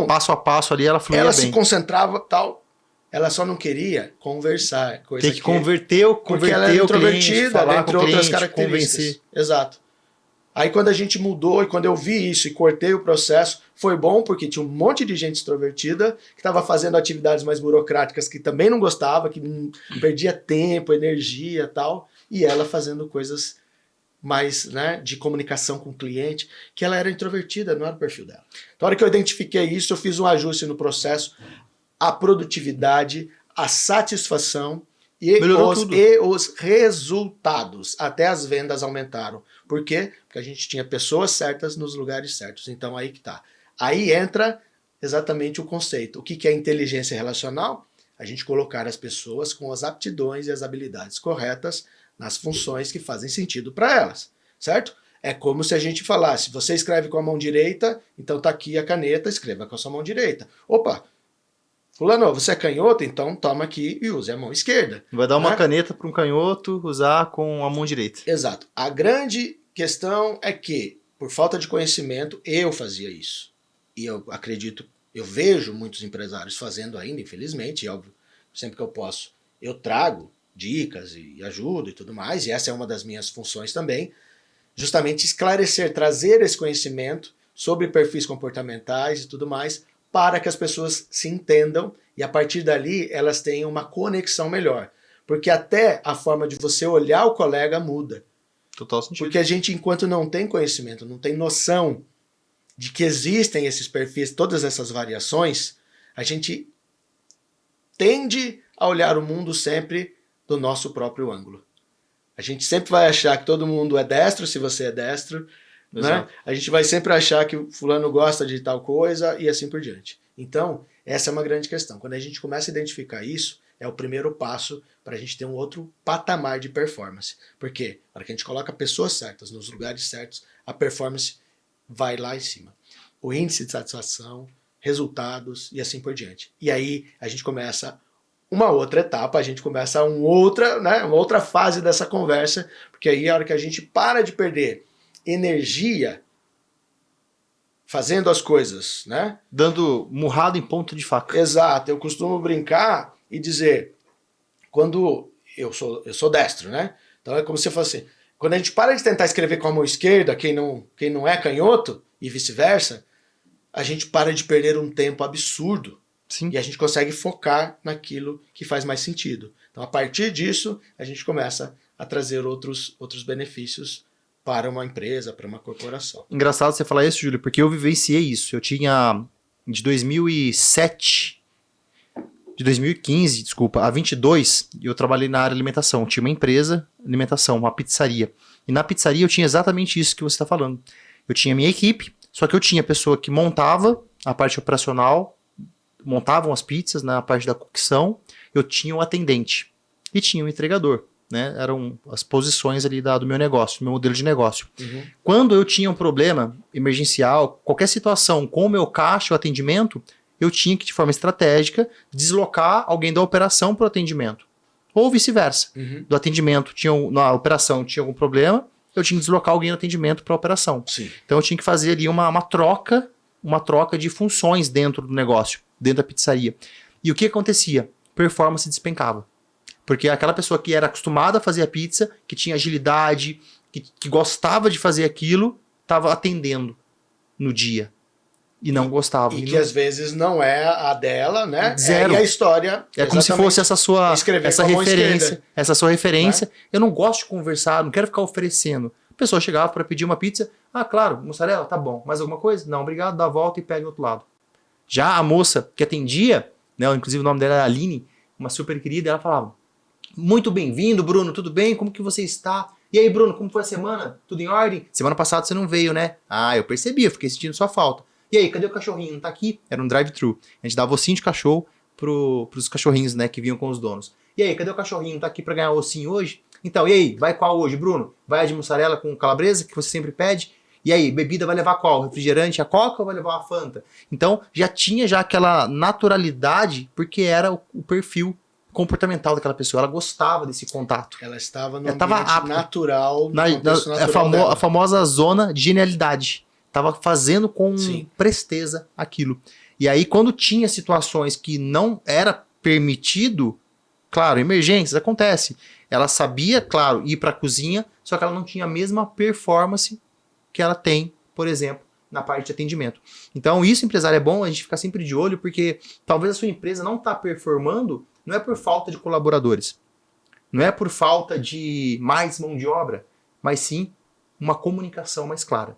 passo a passo ali, ela fluía bem. Ela se concentrava tal. Ela só não queria conversar. Tem que converter o porque ela era introvertida, cliente, falar entre com o outras cliente, características. Convencer. Exato. Aí quando a gente mudou e quando eu vi isso e cortei o processo, foi bom porque tinha um monte de gente extrovertida que estava fazendo atividades mais burocráticas que também não gostava, que perdia tempo, energia e tal. E ela fazendo coisas mais, né, de comunicação com o cliente, que ela era introvertida, não era o perfil dela. Então, na hora que eu identifiquei isso, eu fiz um ajuste no processo, a produtividade, a satisfação e os resultados. Até as vendas aumentaram. Por quê? Porque a gente tinha pessoas certas nos lugares certos. Então, aí que tá. Aí entra exatamente o conceito. O que é inteligência relacional? A gente colocar as pessoas com as aptidões e as habilidades corretas nas funções que fazem sentido para elas, certo? É como se a gente falasse, você escreve com a mão direita, então tá aqui a caneta, escreva com a sua mão direita. Opa, fulano, você é canhoto, então toma aqui e use a mão esquerda. Vai dar uma caneta para um canhoto usar com a mão direita. Exato. A grande questão é que, por falta de conhecimento, eu fazia isso. E eu acredito, eu vejo muitos empresários fazendo ainda, infelizmente, e óbvio, sempre que eu posso, eu trago dicas e ajuda e tudo mais, e essa é uma das minhas funções também, justamente esclarecer, trazer esse conhecimento sobre perfis comportamentais e tudo mais, para que as pessoas se entendam e a partir dali elas tenham uma conexão melhor. Porque até a forma de você olhar o colega muda. Total sentido. Porque a gente, enquanto não tem conhecimento, não tem noção de que existem esses perfis, todas essas variações, a gente tende a olhar o mundo sempre do nosso próprio ângulo. A gente sempre vai achar que todo mundo é destro se você é destro, né? A gente vai sempre achar que o fulano gosta de tal coisa e assim por diante. Então, essa é uma grande questão. Quando a gente começa a identificar isso, é o primeiro passo para a gente ter um outro patamar de performance. Por quê? Para que a gente coloca pessoas certas nos lugares certos, a performance vai lá em cima. O índice de satisfação, resultados e assim por diante. E aí a gente começa uma outra etapa, a gente começa uma outra fase dessa conversa, porque aí é a hora que a gente para de perder energia fazendo as coisas, né? Dando murrada em ponto de faca. Exato, eu costumo brincar e dizer, quando eu sou destro, né? Então é como se fosse assim, quando a gente para de tentar escrever com a mão esquerda, quem não é canhoto, e vice-versa, a gente para de perder um tempo absurdo. Sim. E a gente consegue focar naquilo que faz mais sentido. Então, a partir disso, a gente começa a trazer outros benefícios para uma empresa, para uma corporação. Engraçado você falar isso, Júlio, porque eu vivenciei isso. Eu tinha, de 2007, de 2015, desculpa, a 22, eu trabalhei na área de alimentação. Eu tinha uma empresa de alimentação, uma pizzaria. E na pizzaria eu tinha exatamente isso que você está falando. Eu tinha minha equipe, só que eu tinha a pessoa que montava a parte operacional, montavam as pizzas na parte da cocção, eu tinha um atendente e tinha um entregador, né? Eram as posições ali do meu negócio, do meu modelo de negócio. Uhum. Quando eu tinha um problema emergencial, qualquer situação com o meu caixa, o atendimento, eu tinha que, de forma estratégica, deslocar alguém da operação para o atendimento. Ou vice-versa. Uhum. Do atendimento, na operação tinha algum problema, eu tinha que deslocar alguém no atendimento para a operação. Sim. Então eu tinha que fazer ali uma troca de funções dentro do negócio, dentro da pizzaria. E o que acontecia? Performance despencava. Porque aquela pessoa que era acostumada a fazer a pizza, que tinha agilidade, que gostava de fazer aquilo, estava atendendo no dia. E não gostava. E E que não- às vezes não é a dela, né? Zero. E a história. É como se fosse essa sua escrever essa com a mão referência, esquerda. essa sua referência. Eu não gosto de conversar, não quero ficar oferecendo. A pessoa chegava para pedir uma pizza, claro, mussarela, tá bom. Mais alguma coisa? Não, obrigado, dá a volta e pega do outro lado. Já a moça que atendia, né, inclusive o nome dela era Aline, uma super querida, ela falava: muito bem-vindo, Bruno, tudo bem? Como que você está? E aí, Bruno, como foi a semana? Tudo em ordem? Semana passada você não veio, né? Eu percebi, eu fiquei sentindo sua falta. E aí, cadê o cachorrinho? Não tá aqui? Era um drive-thru. A gente dava ossinho de cachorro pros cachorrinhos, né, que vinham com os donos. E aí, cadê o cachorrinho? Não tá aqui pra ganhar ossinho hoje? Então, e aí, vai qual hoje, Bruno? Vai a de mussarela com calabresa, que você sempre pede? E aí, bebida vai levar qual? Refrigerante, a Coca ou vai levar uma Fanta? Então, já tinha aquela naturalidade, porque era o perfil comportamental daquela pessoa. Ela gostava desse contato. Ela estava no Ela tava ambiente apta. natural, no contexto natural A dela. famosa zona de genialidade. Tava fazendo com Sim. presteza aquilo. E aí, quando tinha situações que não era permitido, claro, emergências, acontece. Ela sabia, claro, ir para a cozinha, só que ela não tinha a mesma performance que ela tem, por exemplo, na parte de atendimento. Então, isso, empresário, é bom a gente ficar sempre de olho, porque talvez a sua empresa não está performando, não é por falta de colaboradores, não é por falta de mais mão de obra, mas sim uma comunicação mais clara.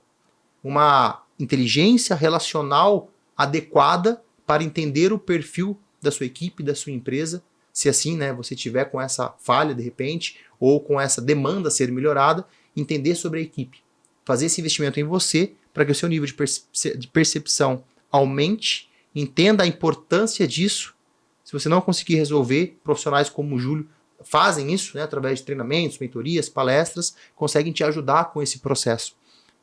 Uma inteligência relacional adequada para entender o perfil da sua equipe, da sua empresa, se assim, né, você tiver com essa falha de repente, ou com essa demanda a ser melhorada, entender sobre a equipe. Fazer esse investimento em você para que o seu nível de percepção aumente, entenda a importância disso. Se você não conseguir resolver, profissionais como o Júlio fazem isso, né, através de treinamentos, mentorias, palestras, conseguem te ajudar com esse processo.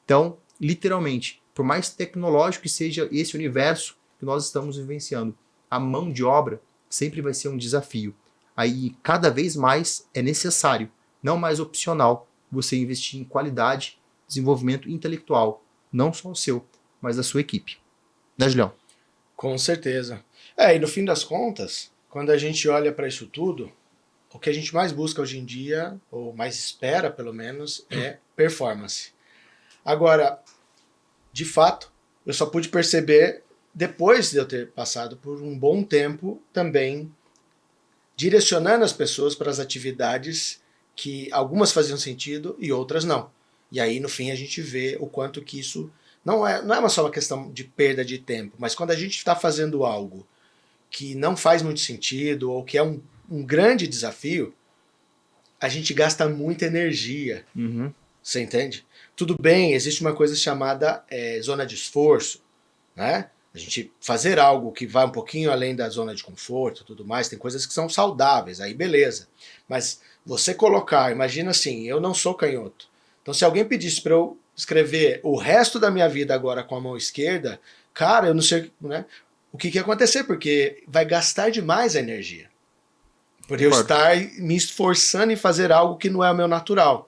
Então, literalmente, por mais tecnológico que seja esse universo que nós estamos vivenciando, a mão de obra sempre vai ser um desafio. Aí, cada vez mais é necessário, não mais opcional, você investir em qualidade, desenvolvimento intelectual, não só o seu, mas da sua equipe. Né, Julião? Com certeza. E no fim das contas, quando a gente olha para isso tudo, o que a gente mais busca hoje em dia, ou mais espera pelo menos, é performance. Agora, de fato, eu só pude perceber depois de eu ter passado por um bom tempo também direcionando as pessoas para as atividades que algumas faziam sentido e outras não. E aí, no fim, a gente vê o quanto que isso não é só uma questão de perda de tempo, mas quando a gente está fazendo algo que não faz muito sentido ou que é um grande desafio, a gente gasta muita energia. Uhum. Você entende? Tudo bem, existe uma coisa chamada zona de esforço, né? A gente fazer algo que vai um pouquinho além da zona de conforto e tudo mais, tem coisas que são saudáveis, aí beleza. Mas você colocar, imagina assim, eu não sou canhoto. Então se alguém pedisse para eu escrever o resto da minha vida agora com a mão esquerda, cara, eu não sei, né, o que ia acontecer, porque vai gastar demais a energia. Por eu estar me esforçando em fazer algo que não é o meu natural.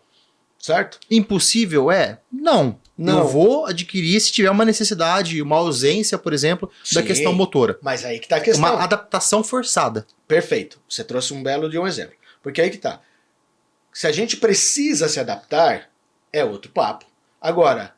Certo? Impossível é? Não. Eu vou adquirir se tiver uma necessidade, uma ausência, por exemplo, da questão motora. Mas aí que tá a questão. Uma adaptação forçada. Perfeito. Você trouxe um belo de um exemplo. Porque aí que tá. Se a gente precisa se adaptar, é outro papo. Agora,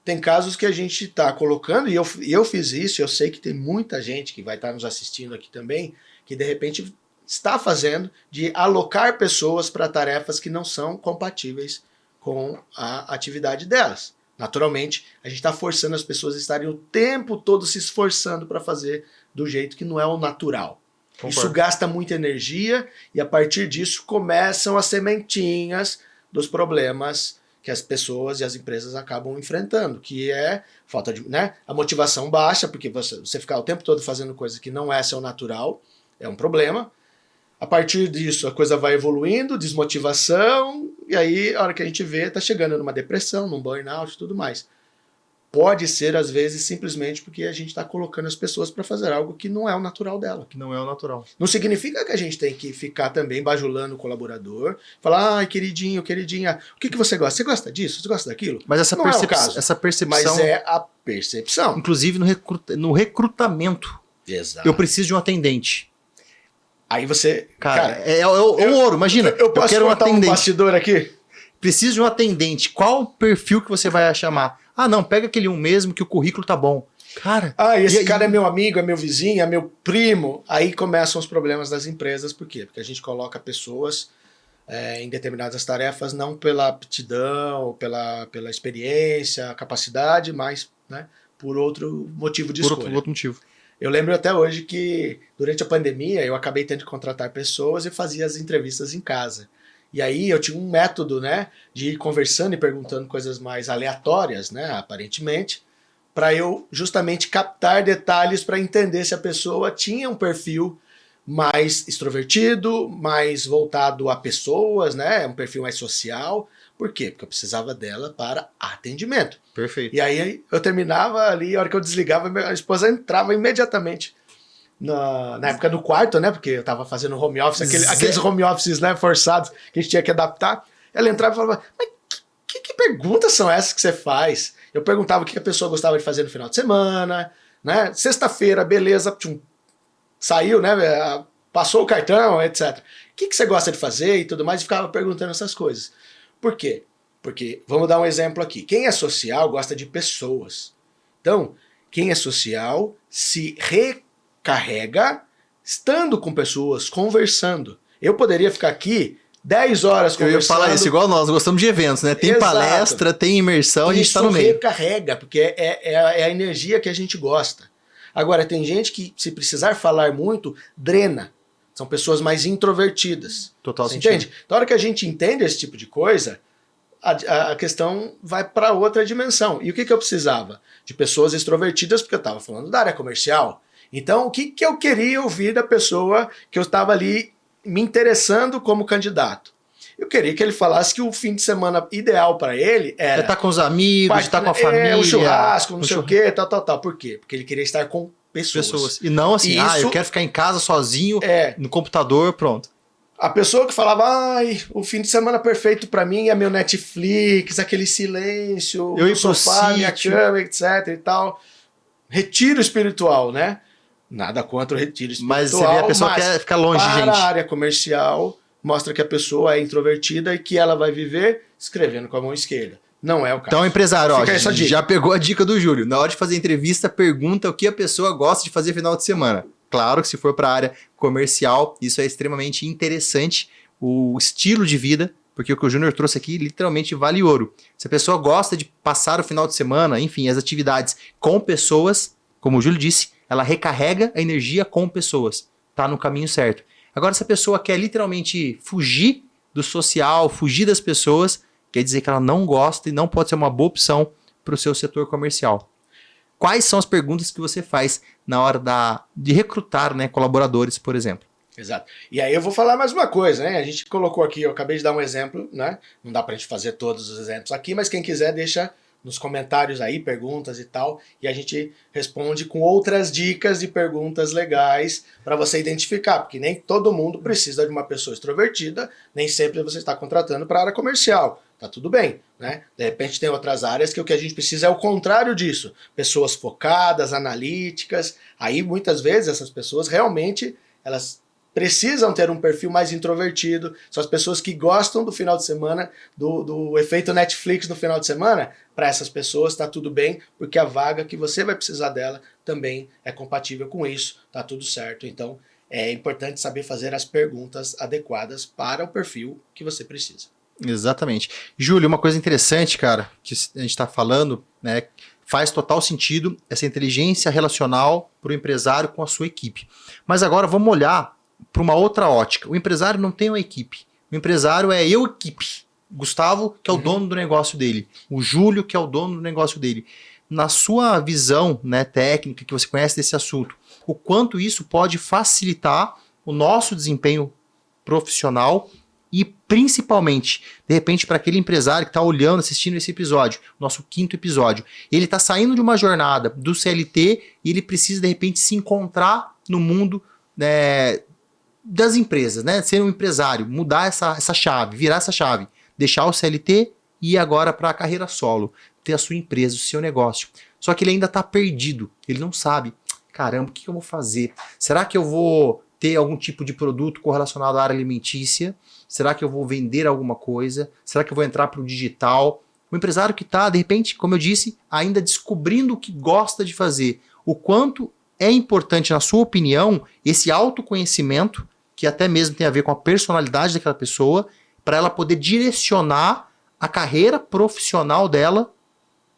tem casos que a gente está colocando, e eu fiz isso, eu sei que tem muita gente que vai estar nos assistindo aqui também, que de repente está fazendo de alocar pessoas para tarefas que não são compatíveis com a atividade delas. Naturalmente, a gente está forçando as pessoas a estarem o tempo todo se esforçando para fazer do jeito que não é o natural. Concordo. Isso gasta muita energia e a partir disso começam as sementinhas dos problemas que as pessoas e as empresas acabam enfrentando, que é falta de, né, a motivação baixa, porque você ficar o tempo todo fazendo coisa que não é seu natural, é um problema. A partir disso, a coisa vai evoluindo, desmotivação, e aí, a hora que a gente vê, tá chegando numa depressão, num burnout e tudo mais. Pode ser, às vezes, simplesmente porque a gente está colocando as pessoas para fazer algo que não é o natural dela. Que não é o natural. Não significa que a gente tem que ficar também bajulando o colaborador, falar, ai, queridinho, queridinha, o que você gosta? Você gosta disso? Você gosta daquilo? Mas essa, não é o caso, essa percepção... Mas é a percepção. Inclusive no recrutamento. Exato. Eu preciso de um atendente. Aí você... Cara, é o ouro, imagina. Eu posso quero contar um bastidor aqui? Precisa de um atendente. Qual o perfil que você vai chamar? Ah, não, pega aquele um mesmo que o currículo tá bom. Cara... esse cara é meu amigo, é meu vizinho, é meu primo. Aí começam os problemas das empresas. Por quê? Porque a gente coloca pessoas em determinadas tarefas não pela aptidão, pela experiência, capacidade, mas, né, por outro motivo de escolha. Por outro motivo. Eu lembro até hoje que, durante a pandemia, eu acabei tendo que contratar pessoas e fazia as entrevistas em casa. E aí eu tinha um método, né, de ir conversando e perguntando coisas mais aleatórias, né, aparentemente, para eu justamente captar detalhes para entender se a pessoa tinha um perfil mais extrovertido, mais voltado a pessoas, né, um perfil mais social. Por quê? Porque eu precisava dela para atendimento. Perfeito. E aí eu terminava ali, a hora que eu desligava, minha esposa entrava imediatamente na época do quarto, né? Porque eu tava fazendo home office, aqueles home offices, né, forçados que a gente tinha que adaptar. Ela entrava e falava, mas que perguntas são essas que você faz? Eu perguntava o que a pessoa gostava de fazer no final de semana, né? Sexta-feira, beleza, tchum, saiu, né? Passou o cartão, etc. O que você gosta de fazer e tudo mais, e ficava perguntando essas coisas. Por quê? Porque, vamos dar um exemplo aqui. Quem é social gosta de pessoas. Então, quem é social se recarrega estando com pessoas, conversando. Eu poderia ficar aqui 10 horas conversando. Eu ia falar isso, igual nós gostamos de eventos, né? Tem Exato. Palestra, tem imersão, a gente tá no meio. Isso recarrega, porque é a energia que a gente gosta. Agora, tem gente que, se precisar falar muito, drena. São pessoas mais introvertidas. Total Você sentido. entende? Então, na hora que a gente entende esse tipo de coisa, a questão vai para outra dimensão. E o que eu precisava? De pessoas extrovertidas, porque eu estava falando da área comercial. Então, o que eu queria ouvir da pessoa que eu estava ali me interessando como candidato? Eu queria que ele falasse que o fim de semana ideal para ele era... estar com os amigos, estar com a família. O churrasco, não sei o quê, tal. Por quê? Porque ele queria estar com pessoas. E não assim, eu quero ficar em casa sozinho, no computador, pronto. A pessoa que falava, o fim de semana perfeito pra mim é meu Netflix, aquele silêncio, eu o sofá, minha cama, etc e tal. Retiro espiritual, né? Nada contra o retiro espiritual. Mas você vê, a pessoa quer ficar longe, gente. Para a área comercial, mostra que a pessoa é introvertida e que ela vai viver escrevendo com a mão esquerda. Não é o caso. Então, empresário, já pegou a dica do Júlio. Na hora de fazer entrevista, pergunta o que a pessoa gosta de fazer final de semana. Claro que se for para a área comercial, isso é extremamente interessante, o estilo de vida, porque o que o Júnior trouxe aqui literalmente vale ouro. Se a pessoa gosta de passar o final de semana, enfim, as atividades com pessoas, como o Júlio disse, ela recarrega a energia com pessoas. Tá no caminho certo. Agora, se a pessoa quer literalmente fugir do social, fugir das pessoas, quer dizer que ela não gosta e não pode ser uma boa opção para o seu setor comercial. Quais são as perguntas que você faz na hora de recrutar, né, colaboradores, por exemplo? Exato. E aí eu vou falar mais uma coisa, né? A gente colocou aqui, eu acabei de dar um exemplo, né? Não dá pra gente fazer todos os exemplos aqui, mas quem quiser deixa nos comentários aí, perguntas e tal, e a gente responde com outras dicas de perguntas legais para você identificar, porque nem todo mundo precisa de uma pessoa extrovertida, nem sempre você está contratando para a área comercial. Tá tudo bem, né? De repente tem outras áreas que o que a gente precisa é o contrário disso. Pessoas focadas, analíticas. Aí muitas vezes essas pessoas realmente elas precisam ter um perfil mais introvertido. São as pessoas que gostam do final de semana, do efeito Netflix no final de semana. Para essas pessoas tá tudo bem, porque a vaga que você vai precisar dela também é compatível com isso. Tá tudo certo. Então é importante saber fazer as perguntas adequadas para o perfil que você precisa. Exatamente. Júlio, uma coisa interessante, cara, que a gente está falando, né, faz total sentido essa inteligência relacional para o empresário com a sua equipe. Mas agora vamos olhar para uma outra ótica. O empresário não tem uma equipe. O empresário é eu equipe. Gustavo, que é o dono do negócio dele. O Júlio, que é o dono do negócio dele. Na sua visão, né, técnica, que você conhece desse assunto, o quanto isso pode facilitar o nosso desempenho profissional e principalmente, de repente, para aquele empresário que está olhando, assistindo esse episódio, nosso 5º episódio, ele está saindo de uma jornada do CLT e ele precisa, de repente, se encontrar no mundo, né, das empresas, né? Ser um empresário, mudar essa chave, virar essa chave, deixar o CLT e ir agora para a carreira solo, ter a sua empresa, o seu negócio. Só que ele ainda está perdido, ele não sabe. Caramba, o que eu vou fazer? Será que eu vou ter algum tipo de produto correlacionado à área alimentícia? Será que eu vou vender alguma coisa? Será que eu vou entrar para o digital? O empresário que está, de repente, como eu disse, ainda descobrindo o que gosta de fazer. O quanto é importante, na sua opinião, esse autoconhecimento, que até mesmo tem a ver com a personalidade daquela pessoa, para ela poder direcionar a carreira profissional dela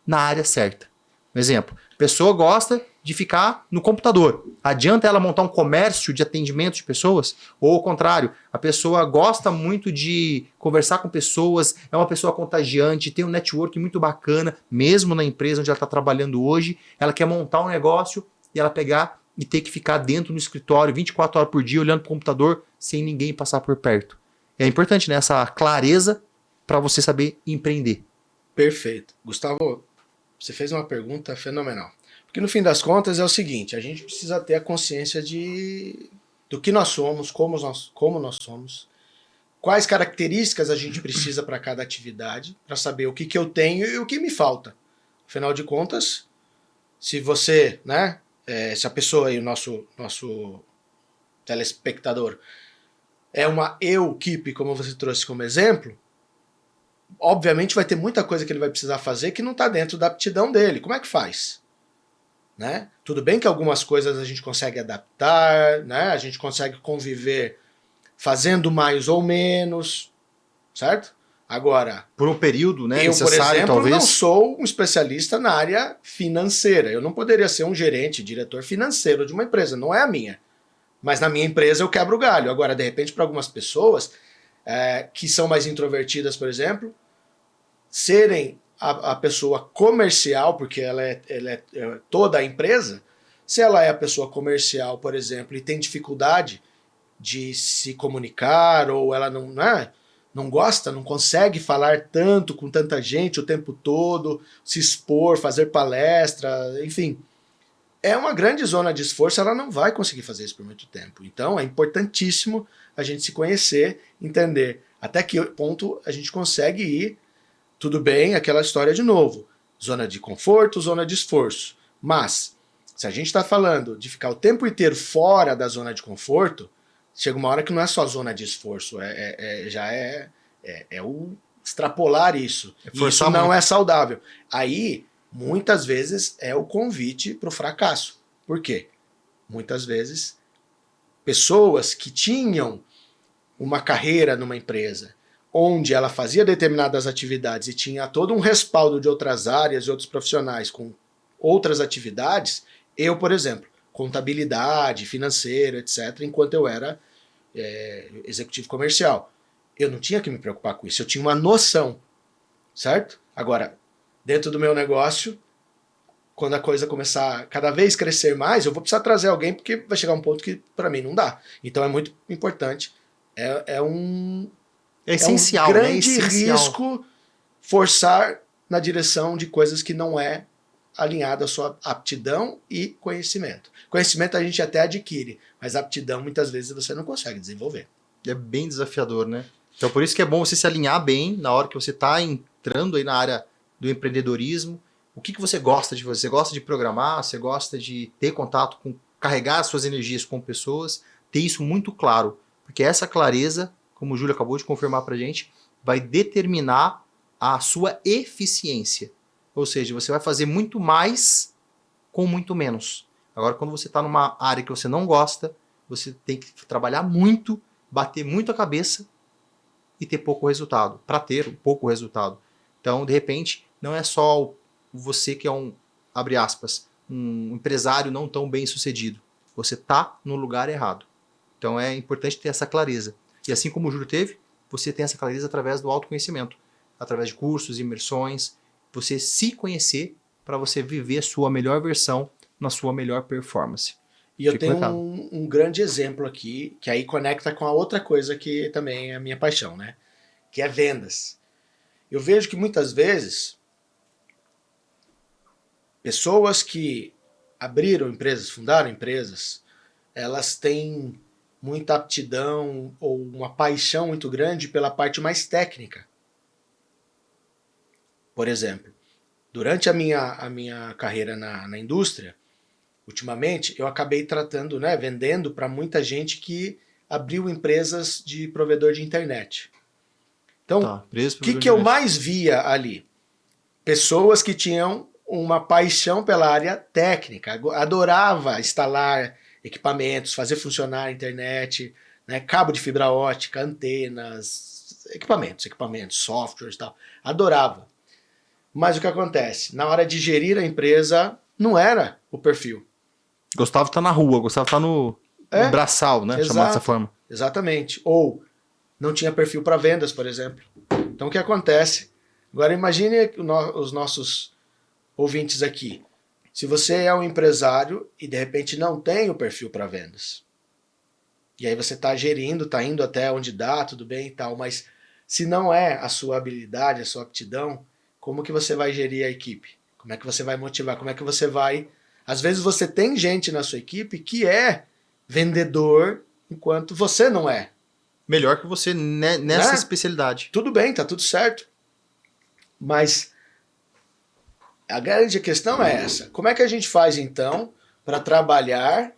na área certa. Um exemplo, a pessoa gosta de ficar no computador. Adianta ela montar um comércio de atendimento de pessoas? Ou ao contrário, a pessoa gosta muito de conversar com pessoas, é uma pessoa contagiante, tem um network muito bacana, mesmo na empresa onde ela está trabalhando hoje, ela quer montar um negócio e ela pegar e ter que ficar dentro do escritório 24 horas por dia olhando para o computador sem ninguém passar por perto. É importante, né, essa clareza para você saber empreender. Perfeito. Gustavo, você fez uma pergunta fenomenal. Porque no fim das contas é o seguinte, a gente precisa ter a consciência do que nós somos, como nós somos, quais características a gente precisa para cada atividade, para saber o que eu tenho e o que me falta. Afinal de contas, se você, né, se a pessoa aí, o nosso telespectador, é uma eu-keep, como você trouxe como exemplo, obviamente vai ter muita coisa que ele vai precisar fazer que não está dentro da aptidão dele. Como é que faz? Né? Tudo bem que algumas coisas a gente consegue adaptar, né? A gente consegue conviver fazendo mais ou menos, certo? Agora, por um período, né, eu, por necessário, exemplo, talvez. não sou um especialista na área financeira. Eu não poderia ser um gerente, diretor financeiro de uma empresa. Não é a minha. Mas na minha empresa eu quebro o galho. Agora, de repente, para algumas pessoas que são mais introvertidas, por exemplo, serem a pessoa comercial, porque ela é toda a empresa, se ela é a pessoa comercial, por exemplo, e tem dificuldade de se comunicar, ou ela não gosta, não consegue falar tanto com tanta gente o tempo todo, se expor, fazer palestra, enfim, é uma grande zona de esforço, ela não vai conseguir fazer isso por muito tempo. Então é importantíssimo a gente se conhecer, entender até que ponto a gente consegue ir. Tudo bem, aquela história de novo. Zona de conforto, zona de esforço. Mas, se a gente está falando de ficar o tempo inteiro fora da zona de conforto, chega uma hora que não é só zona de esforço, já é o extrapolar isso. E isso não é saudável. Aí, muitas vezes, é o convite para o fracasso. Por quê? Muitas vezes, pessoas que tinham uma carreira numa empresa, onde ela fazia determinadas atividades e tinha todo um respaldo de outras áreas e outros profissionais com outras atividades, eu, por exemplo, contabilidade, financeiro, etc., enquanto eu era executivo comercial. Eu não tinha que me preocupar com isso, eu tinha uma noção, certo? Agora, dentro do meu negócio, quando a coisa começar a cada vez crescer mais, eu vou precisar trazer alguém, porque vai chegar um ponto que para mim não dá. Então é muito importante. É um essencial, grande né? Essencial. risco forçar na direção de coisas que não é alinhado à sua aptidão e conhecimento. Conhecimento a gente até adquire, mas aptidão muitas vezes você não consegue desenvolver. É bem desafiador, né? Então por isso que é bom você se alinhar bem na hora que você está entrando aí na área do empreendedorismo. O que você gosta de fazer? Você gosta de programar? Você gosta de ter contato com, carregar suas energias com pessoas? Ter isso muito claro. Porque essa clareza, como o Júlio acabou de confirmar pra gente, vai determinar a sua eficiência. Ou seja, você vai fazer muito mais com muito menos. Agora, quando você está numa área que você não gosta, você tem que trabalhar muito, bater muito a cabeça e ter pouco resultado, para ter um pouco resultado. Então, de repente, não é só você que é abre aspas, um empresário não tão bem sucedido. Você está no lugar errado. Então é importante ter essa clareza. E assim como o Júlio teve, você tem essa clareza através do autoconhecimento, através de cursos, imersões, você se conhecer para você viver a sua melhor versão na sua melhor performance. E eu tenho um grande exemplo aqui, que aí conecta com a outra coisa que também é a minha paixão, né? Que é vendas. Eu vejo que muitas vezes pessoas que abriram empresas, fundaram empresas, elas têm muita aptidão ou uma paixão muito grande pela parte mais técnica. Por exemplo, durante a minha carreira na indústria, ultimamente, eu acabei tratando, né, vendendo para muita gente que abriu empresas de provedor de internet. Então, o que eu mais via ali? Pessoas que tinham uma paixão pela área técnica, adorava instalar equipamentos, fazer funcionar a internet, né, cabo de fibra ótica, antenas, equipamentos, softwares e tal. Adorava. Mas o que acontece? Na hora de gerir a empresa, não era o perfil. Gostava de estar na rua, gostava de estar no braçal, né? Exato, chamado dessa forma. Exatamente. Ou não tinha perfil para vendas, por exemplo. Então o que acontece? Agora imagine os nossos ouvintes aqui. Se você é um empresário e de repente não tem o perfil para vendas. E aí você está gerindo, está indo até onde dá, tudo bem e tal, mas se não é a sua habilidade, a sua aptidão, como que você vai gerir a equipe? Como é que você vai motivar? Como é que você vai... Às vezes você tem gente na sua equipe que é vendedor, enquanto você não é. Melhor que você nessa especialidade. Tudo bem, tá tudo certo. Mas a grande questão é essa. Como é que a gente faz, então, para trabalhar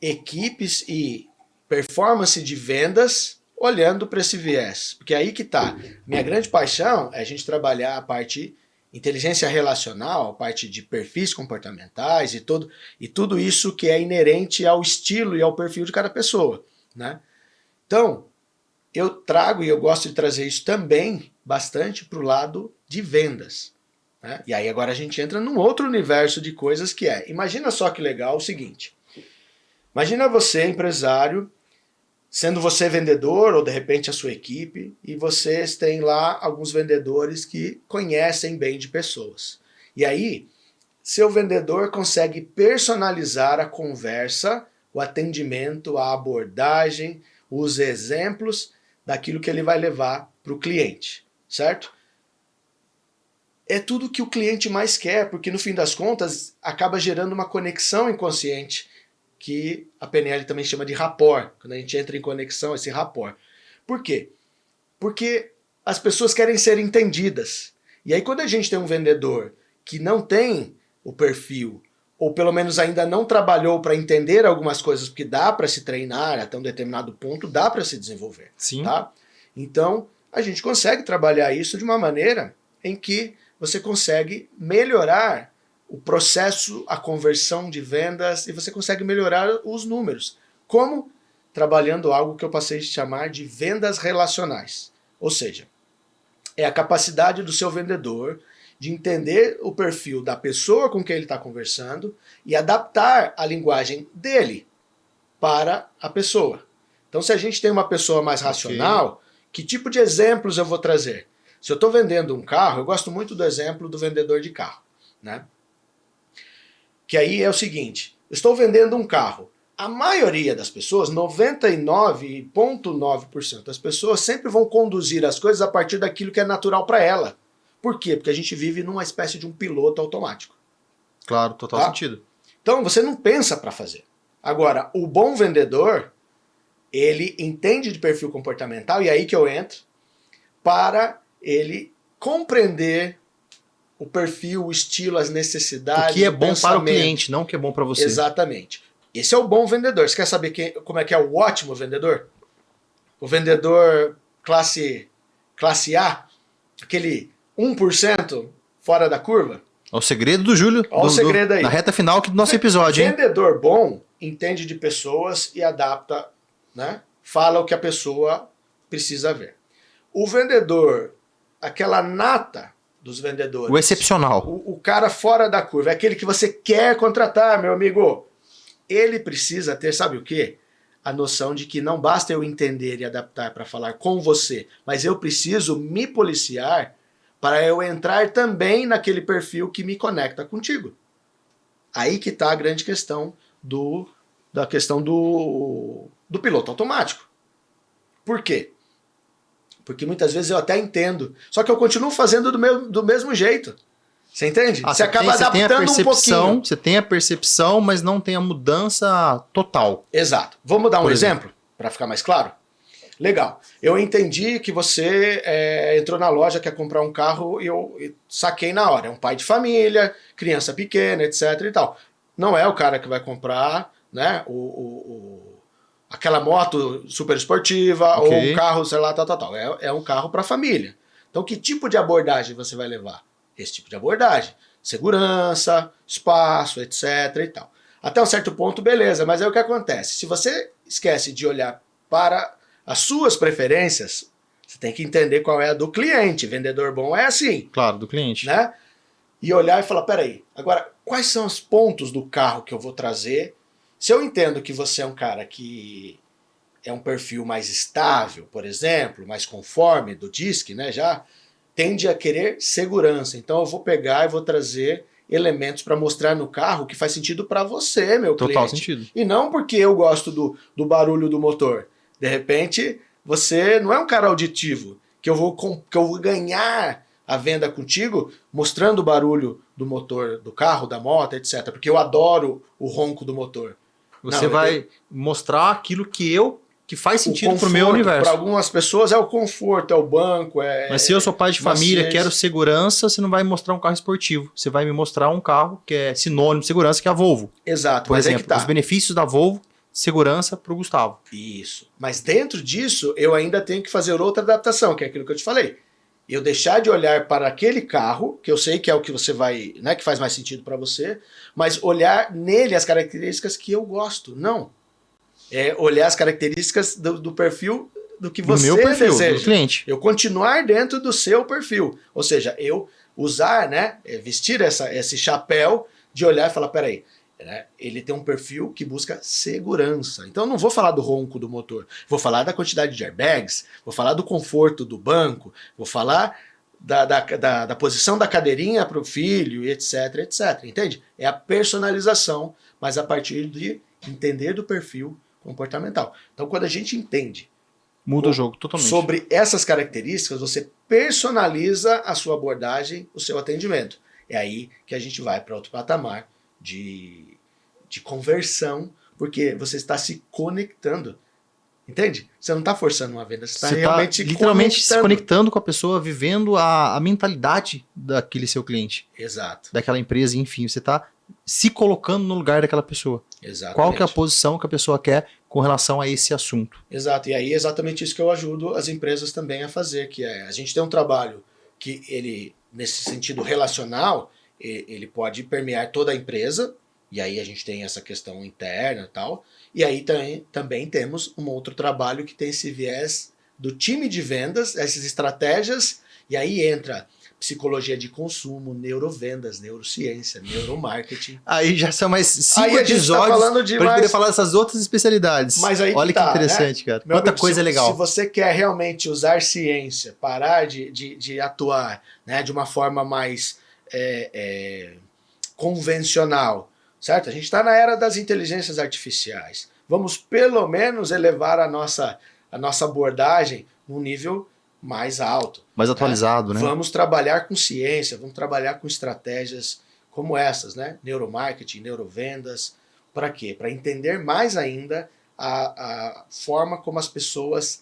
equipes e performance de vendas olhando para esse viés? Porque aí que tá. Minha grande paixão é a gente trabalhar a parte inteligência relacional, a parte de perfis comportamentais e tudo isso que é inerente ao estilo e ao perfil de cada pessoa, né? Então, eu trago e eu gosto de trazer isso também bastante para o lado de vendas, né? E aí agora a gente entra num outro universo de coisas que é, imagina só que legal o seguinte, imagina você, empresário, sendo você vendedor ou de repente a sua equipe, e vocês têm lá alguns vendedores que conhecem bem de pessoas. E aí, seu vendedor consegue personalizar a conversa, o atendimento, a abordagem, os exemplos daquilo que ele vai levar para o cliente, certo? É tudo que o cliente mais quer, porque no fim das contas acaba gerando uma conexão inconsciente, que a PNL também chama de rapport, quando a gente entra em conexão, esse rapport. Por quê? Porque as pessoas querem ser entendidas. E aí quando a gente tem um vendedor que não tem o perfil, ou pelo menos ainda não trabalhou para entender algumas coisas, porque dá para se treinar até um determinado ponto, dá para se desenvolver. Sim. Tá? Então, a gente consegue trabalhar isso de uma maneira em que você consegue melhorar o processo, a conversão de vendas, e você consegue melhorar os números. Como? Trabalhando algo que eu passei a chamar de vendas relacionais. Ou seja, é a capacidade do seu vendedor de entender o perfil da pessoa com quem ele está conversando e adaptar a linguagem dele para a pessoa. Então, se a gente tem uma pessoa mais racional, que tipo de exemplos eu vou trazer? Se eu estou vendendo um carro, eu gosto muito do exemplo do vendedor de carro, né? Que aí é o seguinte, eu estou vendendo um carro. A maioria das pessoas, 99,9% das pessoas sempre vão conduzir as coisas a partir daquilo que é natural para ela. Por quê? Porque a gente vive numa espécie de um piloto automático. Claro, total sentido. Então você não pensa para fazer. Agora, o bom vendedor, ele entende de perfil comportamental, e é aí que eu entro, para ele compreender o perfil, o estilo, as necessidades, o que é bom para o cliente, não o que é bom para você. Exatamente. Esse é o bom vendedor. Você quer saber como é que é o ótimo vendedor? O vendedor classe A, aquele 1% fora da curva? É o segredo do Júlio. Olha o segredo aí. Na reta final do nosso episódio, hein? Vendedor bom entende de pessoas e adapta, né? Fala o que a pessoa precisa ver. O vendedor, aquela nata dos vendedores. O excepcional. O cara fora da curva, é aquele que você quer contratar, meu amigo. Ele precisa ter, sabe o quê? A noção de que não basta eu entender e adaptar para falar com você, mas eu preciso me policiar para eu entrar também naquele perfil que me conecta contigo. Aí que está a grande questão do piloto automático. Por quê? Porque muitas vezes eu até entendo, só que eu continuo fazendo do mesmo jeito. Você entende? Você acaba adaptando um pouquinho. Você tem a percepção, mas não tem a mudança total. Exato. Vamos dar um exemplo, para ficar mais claro? Legal. Eu entendi que você entrou na loja, quer comprar um carro, e eu saquei na hora. É um pai de família, criança pequena, etc. e tal. não é o cara que vai comprar, né, aquela moto super esportiva ou um carro, sei lá, tal. É um carro para família. Então, que tipo de abordagem você vai levar? Esse tipo de abordagem. Segurança, espaço, etc. e tal. Até um certo ponto, beleza, mas aí o que acontece? Se você esquece de olhar para as suas preferências, você tem que entender qual é a do cliente. Vendedor bom é assim. Claro, do cliente. Né? E olhar e falar, peraí, agora, quais são os pontos do carro que eu vou trazer? Se eu entendo que você é um cara que é um perfil mais estável, por exemplo, mais conforme do DISC, né, já tende a querer segurança. Então eu vou pegar e vou trazer elementos para mostrar no carro que faz sentido para você, meu cliente. Total sentido. E não porque eu gosto do barulho do motor. De repente, você não é um cara auditivo, que eu vou ganhar a venda contigo mostrando o barulho do motor do carro, da moto, etc. Porque eu adoro o ronco do motor. Você vai mostrar aquilo que faz sentido pro meu universo. Para algumas pessoas é o conforto, é o banco, Mas se eu sou pai de família, quero segurança, você não vai mostrar um carro esportivo. Você vai me mostrar um carro que é sinônimo de segurança, que é a Volvo. Exato. Por exemplo, os benefícios da Volvo, segurança pro Gustavo. Isso. Mas dentro disso, eu ainda tenho que fazer outra adaptação, que é aquilo que eu te falei. Eu deixar de olhar para aquele carro, que eu sei que é o que você vai, né, que faz mais sentido para você, mas olhar nele as características que eu gosto. Não. É olhar as características do perfil do que você meu perfil, deseja. do cliente. Eu continuar dentro do seu perfil. Ou seja, eu usar, né, vestir esse chapéu de olhar e falar, peraí, né, ele tem um perfil que busca segurança. Então eu não vou falar do ronco do motor, vou falar da quantidade de airbags, vou falar do conforto do banco, vou falar da posição da cadeirinha para o filho, etc, etc. Entende? É a personalização, mas a partir de entender do perfil comportamental. Então, quando a gente entende muda o jogo totalmente. Sobre essas características, você personaliza a sua abordagem, o seu atendimento. É aí que a gente vai para outro patamar de conversão, porque você está se conectando. Entende? Você não está forçando uma venda, você está realmente literalmente se conectando com a pessoa, vivendo a mentalidade daquele seu cliente. Exato. Daquela empresa, enfim, você está se colocando no lugar daquela pessoa. Exatamente. Qual que é a posição que a pessoa quer com relação a esse assunto. Exato, e aí é exatamente isso que eu ajudo as empresas também a fazer, que é, a gente tem um trabalho que ele, nesse sentido relacional, ele pode permear toda a empresa, e aí a gente tem essa questão interna e tal, e aí também temos um outro trabalho que tem esse viés do time de vendas, essas estratégias, e aí entra psicologia de consumo, neurovendas, neurociência, neuromarketing. Aí já são mais 5 episódios para poder falar dessas outras especialidades. Mas aí olha que interessante, né? Cara. Meu quanta amigo, coisa legal. Se você quer realmente usar ciência, parar de atuar, né, de uma forma mais convencional, certo? A gente está na era das inteligências artificiais. Vamos pelo menos elevar a nossa abordagem num nível mais alto. Mais atualizado, né? Vamos trabalhar com ciência, vamos trabalhar com estratégias como essas, né? Neuromarketing, neurovendas. Para quê? Para entender mais ainda a forma como as pessoas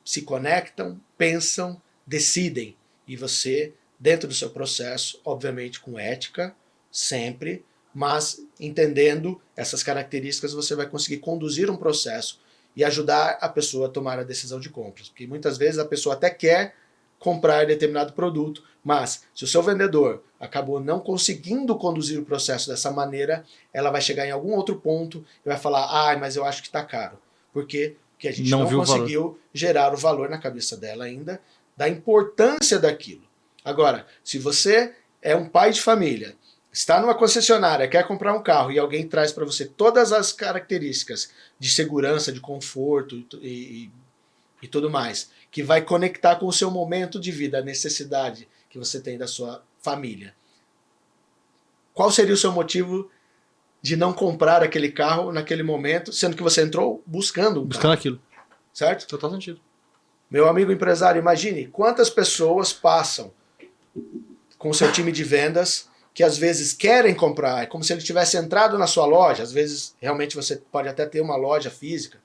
se conectam, pensam, decidem. E você, dentro do seu processo, obviamente com ética, sempre, mas entendendo essas características, você vai conseguir conduzir um processo e ajudar a pessoa a tomar a decisão de compras. Porque muitas vezes a pessoa até quer comprar determinado produto, mas se o seu vendedor acabou não conseguindo conduzir o processo dessa maneira, ela vai chegar em algum outro ponto e vai falar, mas eu acho que está caro. Por quê? Porque a gente não conseguiu gerar o valor na cabeça dela ainda, da importância daquilo. Agora, se você é um pai de família, está numa concessionária, quer comprar um carro e alguém traz para você todas as características de segurança, de conforto e tudo mais, que vai conectar com o seu momento de vida, a necessidade que você tem da sua família. Qual seria o seu motivo de não comprar aquele carro naquele momento, sendo que você entrou buscando carro, aquilo. Certo? Total sentido. Meu amigo empresário, imagine quantas pessoas passam com o seu time de vendas que às vezes querem comprar, é como se ele tivesse entrado na sua loja, às vezes realmente você pode até ter uma loja física,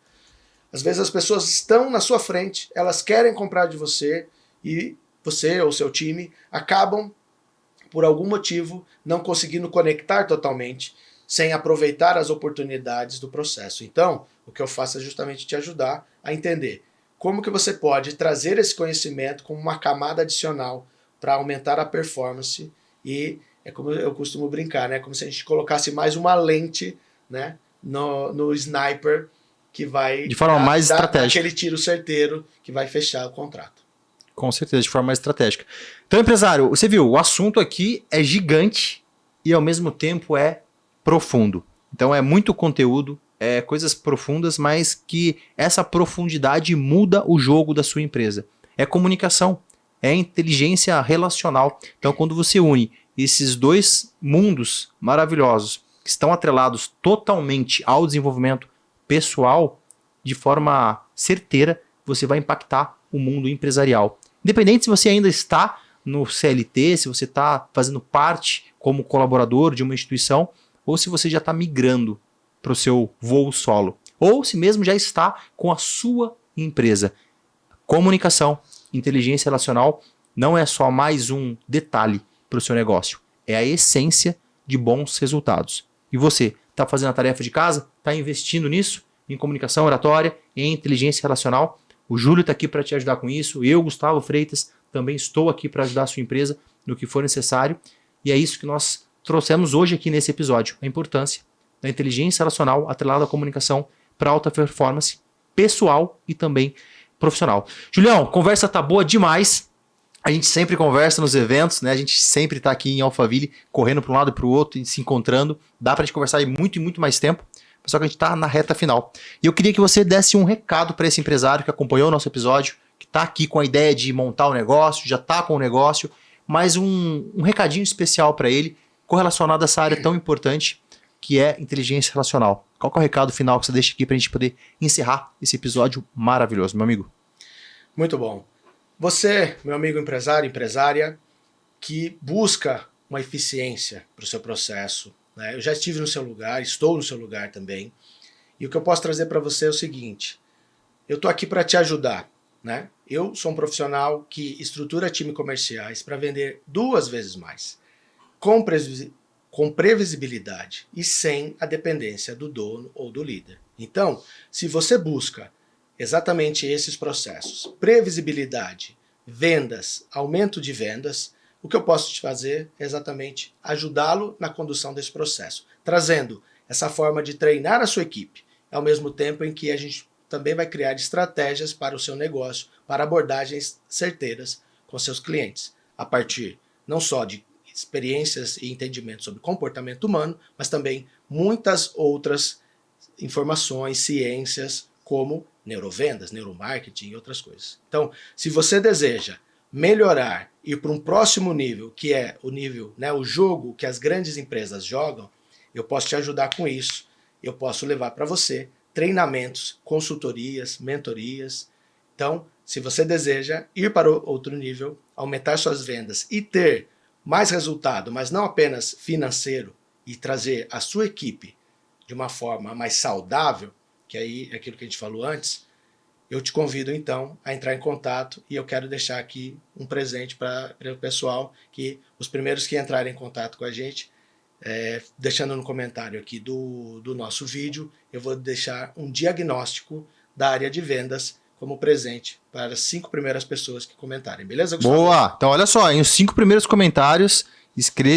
às vezes as pessoas estão na sua frente, elas querem comprar de você e você ou seu time acabam por algum motivo, não conseguindo conectar totalmente, sem aproveitar as oportunidades do processo. Então, o que eu faço é justamente te ajudar a entender como que você pode trazer esse conhecimento como uma camada adicional para aumentar a performance. E é como eu costumo brincar, né? Como se a gente colocasse mais uma lente, né, no sniper, que vai De forma mais dar estratégica. aquele tiro certeiro que vai fechar o contrato. Com certeza, de forma mais estratégica. Então, empresário, você viu, o assunto aqui é gigante e ao mesmo tempo é profundo. Então é muito conteúdo, é coisas profundas, mas que essa profundidade muda o jogo da sua empresa. É comunicação, é inteligência relacional. Então, quando você une esses dois mundos maravilhosos que estão atrelados totalmente ao desenvolvimento pessoal, de forma certeira, você vai impactar o mundo empresarial. Independente se você ainda está no CLT, se você está fazendo parte como colaborador de uma instituição, ou se você já está migrando para o seu voo solo, ou se mesmo já está com a sua empresa. Comunicação, inteligência relacional não é só mais um detalhe para o seu negócio, é a essência de bons resultados. E você está fazendo a tarefa de casa? Está investindo nisso? Em comunicação oratória, em inteligência relacional? O Júlio está aqui para te ajudar com isso. Eu, Gustavo Freitas, também estou aqui para ajudar a sua empresa no que for necessário. E é isso que nós trouxemos hoje aqui nesse episódio. A importância da inteligência relacional atrelada à comunicação para alta performance pessoal e também profissional. Julião, conversa tá boa demais. A gente sempre conversa nos eventos, né? A gente sempre está aqui em Alphaville, correndo para um lado e para o outro e se encontrando. Dá para a gente conversar aí muito e muito mais tempo. Só que a gente está na reta final. E eu queria que você desse um recado para esse empresário que acompanhou o nosso episódio, que está aqui com a ideia de montar o negócio, já está com o negócio, mas um recadinho especial para ele, correlacionado a essa área tão importante que é inteligência relacional. Qual que é o recado final que você deixa aqui para a gente poder encerrar esse episódio maravilhoso, meu amigo? Muito bom. Você, meu amigo empresário, empresária, que busca uma eficiência para o seu processo, né? Eu já estive no seu lugar, estou no seu lugar também. E o que eu posso trazer para você é o seguinte: eu estou aqui para te ajudar, né? Eu sou um profissional que estrutura time comerciais para vender 2 vezes mais, com previsibilidade e sem a dependência do dono ou do líder. Então, se você busca exatamente esses processos, previsibilidade, vendas, aumento de vendas, o que eu posso te fazer é exatamente ajudá-lo na condução desse processo, trazendo essa forma de treinar a sua equipe, ao mesmo tempo em que a gente também vai criar estratégias para o seu negócio, para abordagens certeiras com seus clientes, a partir não só de experiências e entendimentos sobre comportamento humano, mas também muitas outras informações, ciências, como neurovendas, neuromarketing e outras coisas. Então, se você deseja melhorar, ir para um próximo nível, que é o nível, né, o jogo que as grandes empresas jogam, eu posso te ajudar com isso. Eu posso levar para você treinamentos, consultorias, mentorias. Então, se você deseja ir para outro nível, aumentar suas vendas e ter mais resultado, mas não apenas financeiro, e trazer a sua equipe de uma forma mais saudável, que aí é aquilo que a gente falou antes, eu te convido então a entrar em contato e eu quero deixar aqui um presente para o pessoal, que os primeiros que entrarem em contato com a gente, deixando no comentário aqui do nosso vídeo, eu vou deixar um diagnóstico da área de vendas como presente para as 5 primeiras pessoas que comentarem, beleza, Gustavo? Boa! Então olha só, em os 5 primeiros comentários,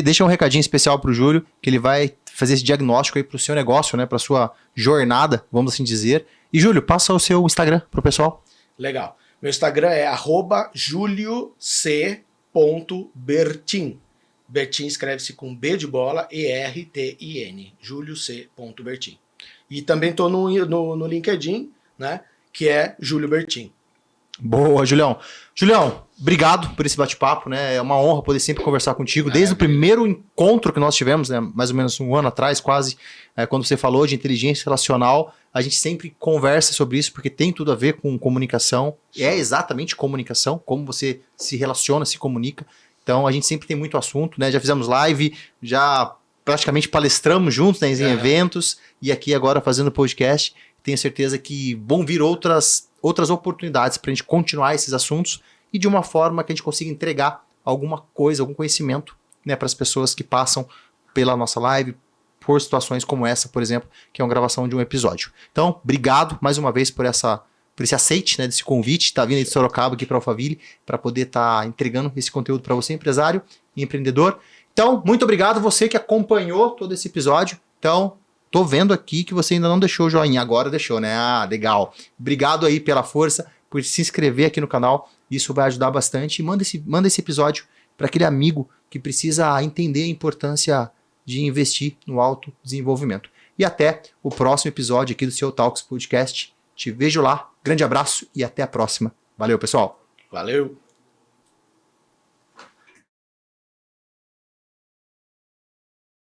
deixa um recadinho especial para o Júlio, que ele vai fazer esse diagnóstico aí para o seu negócio, né, para a sua jornada, vamos assim dizer. E Júlio, passa o seu Instagram para o pessoal. Legal. Meu Instagram é @juliuc.bertin. Bertin escreve-se com B de bola, E-R-T-I-N. juliuc.bertin. E também estou no LinkedIn, né, que é Júlio Bertin. Boa, Julião. Julião, obrigado por esse bate-papo, né? É uma honra poder sempre conversar contigo. Desde o primeiro encontro que nós tivemos, né, mais ou menos um ano atrás, quase, quando você falou de inteligência relacional, a gente sempre conversa sobre isso, porque tem tudo a ver com comunicação. É exatamente comunicação, como você se relaciona, se comunica. Então, a gente sempre tem muito assunto, né? Já fizemos live, já praticamente palestramos juntos, né, em eventos, e aqui agora fazendo podcast. Tenho certeza que vão vir outras oportunidades para a gente continuar esses assuntos e de uma forma que a gente consiga entregar alguma coisa, algum conhecimento né, para as pessoas que passam pela nossa live, por situações como essa, por exemplo, que é uma gravação de um episódio. Então, obrigado mais uma vez por esse aceite, né, desse convite, tá vindo aí de Sorocaba aqui para Alphaville, para poder estar entregando esse conteúdo para você, empresário e empreendedor. Então, muito obrigado você que acompanhou todo esse episódio. Então, tô vendo aqui que você ainda não deixou o joinha, agora deixou, né? Ah, legal. Obrigado aí pela força, por se inscrever aqui no canal, isso vai ajudar bastante. E manda esse episódio para aquele amigo que precisa entender a importância de investir no autodesenvolvimento. E até o próximo episódio aqui do seu Talks Podcast. Te vejo lá, grande abraço e até a próxima. Valeu, pessoal. Valeu!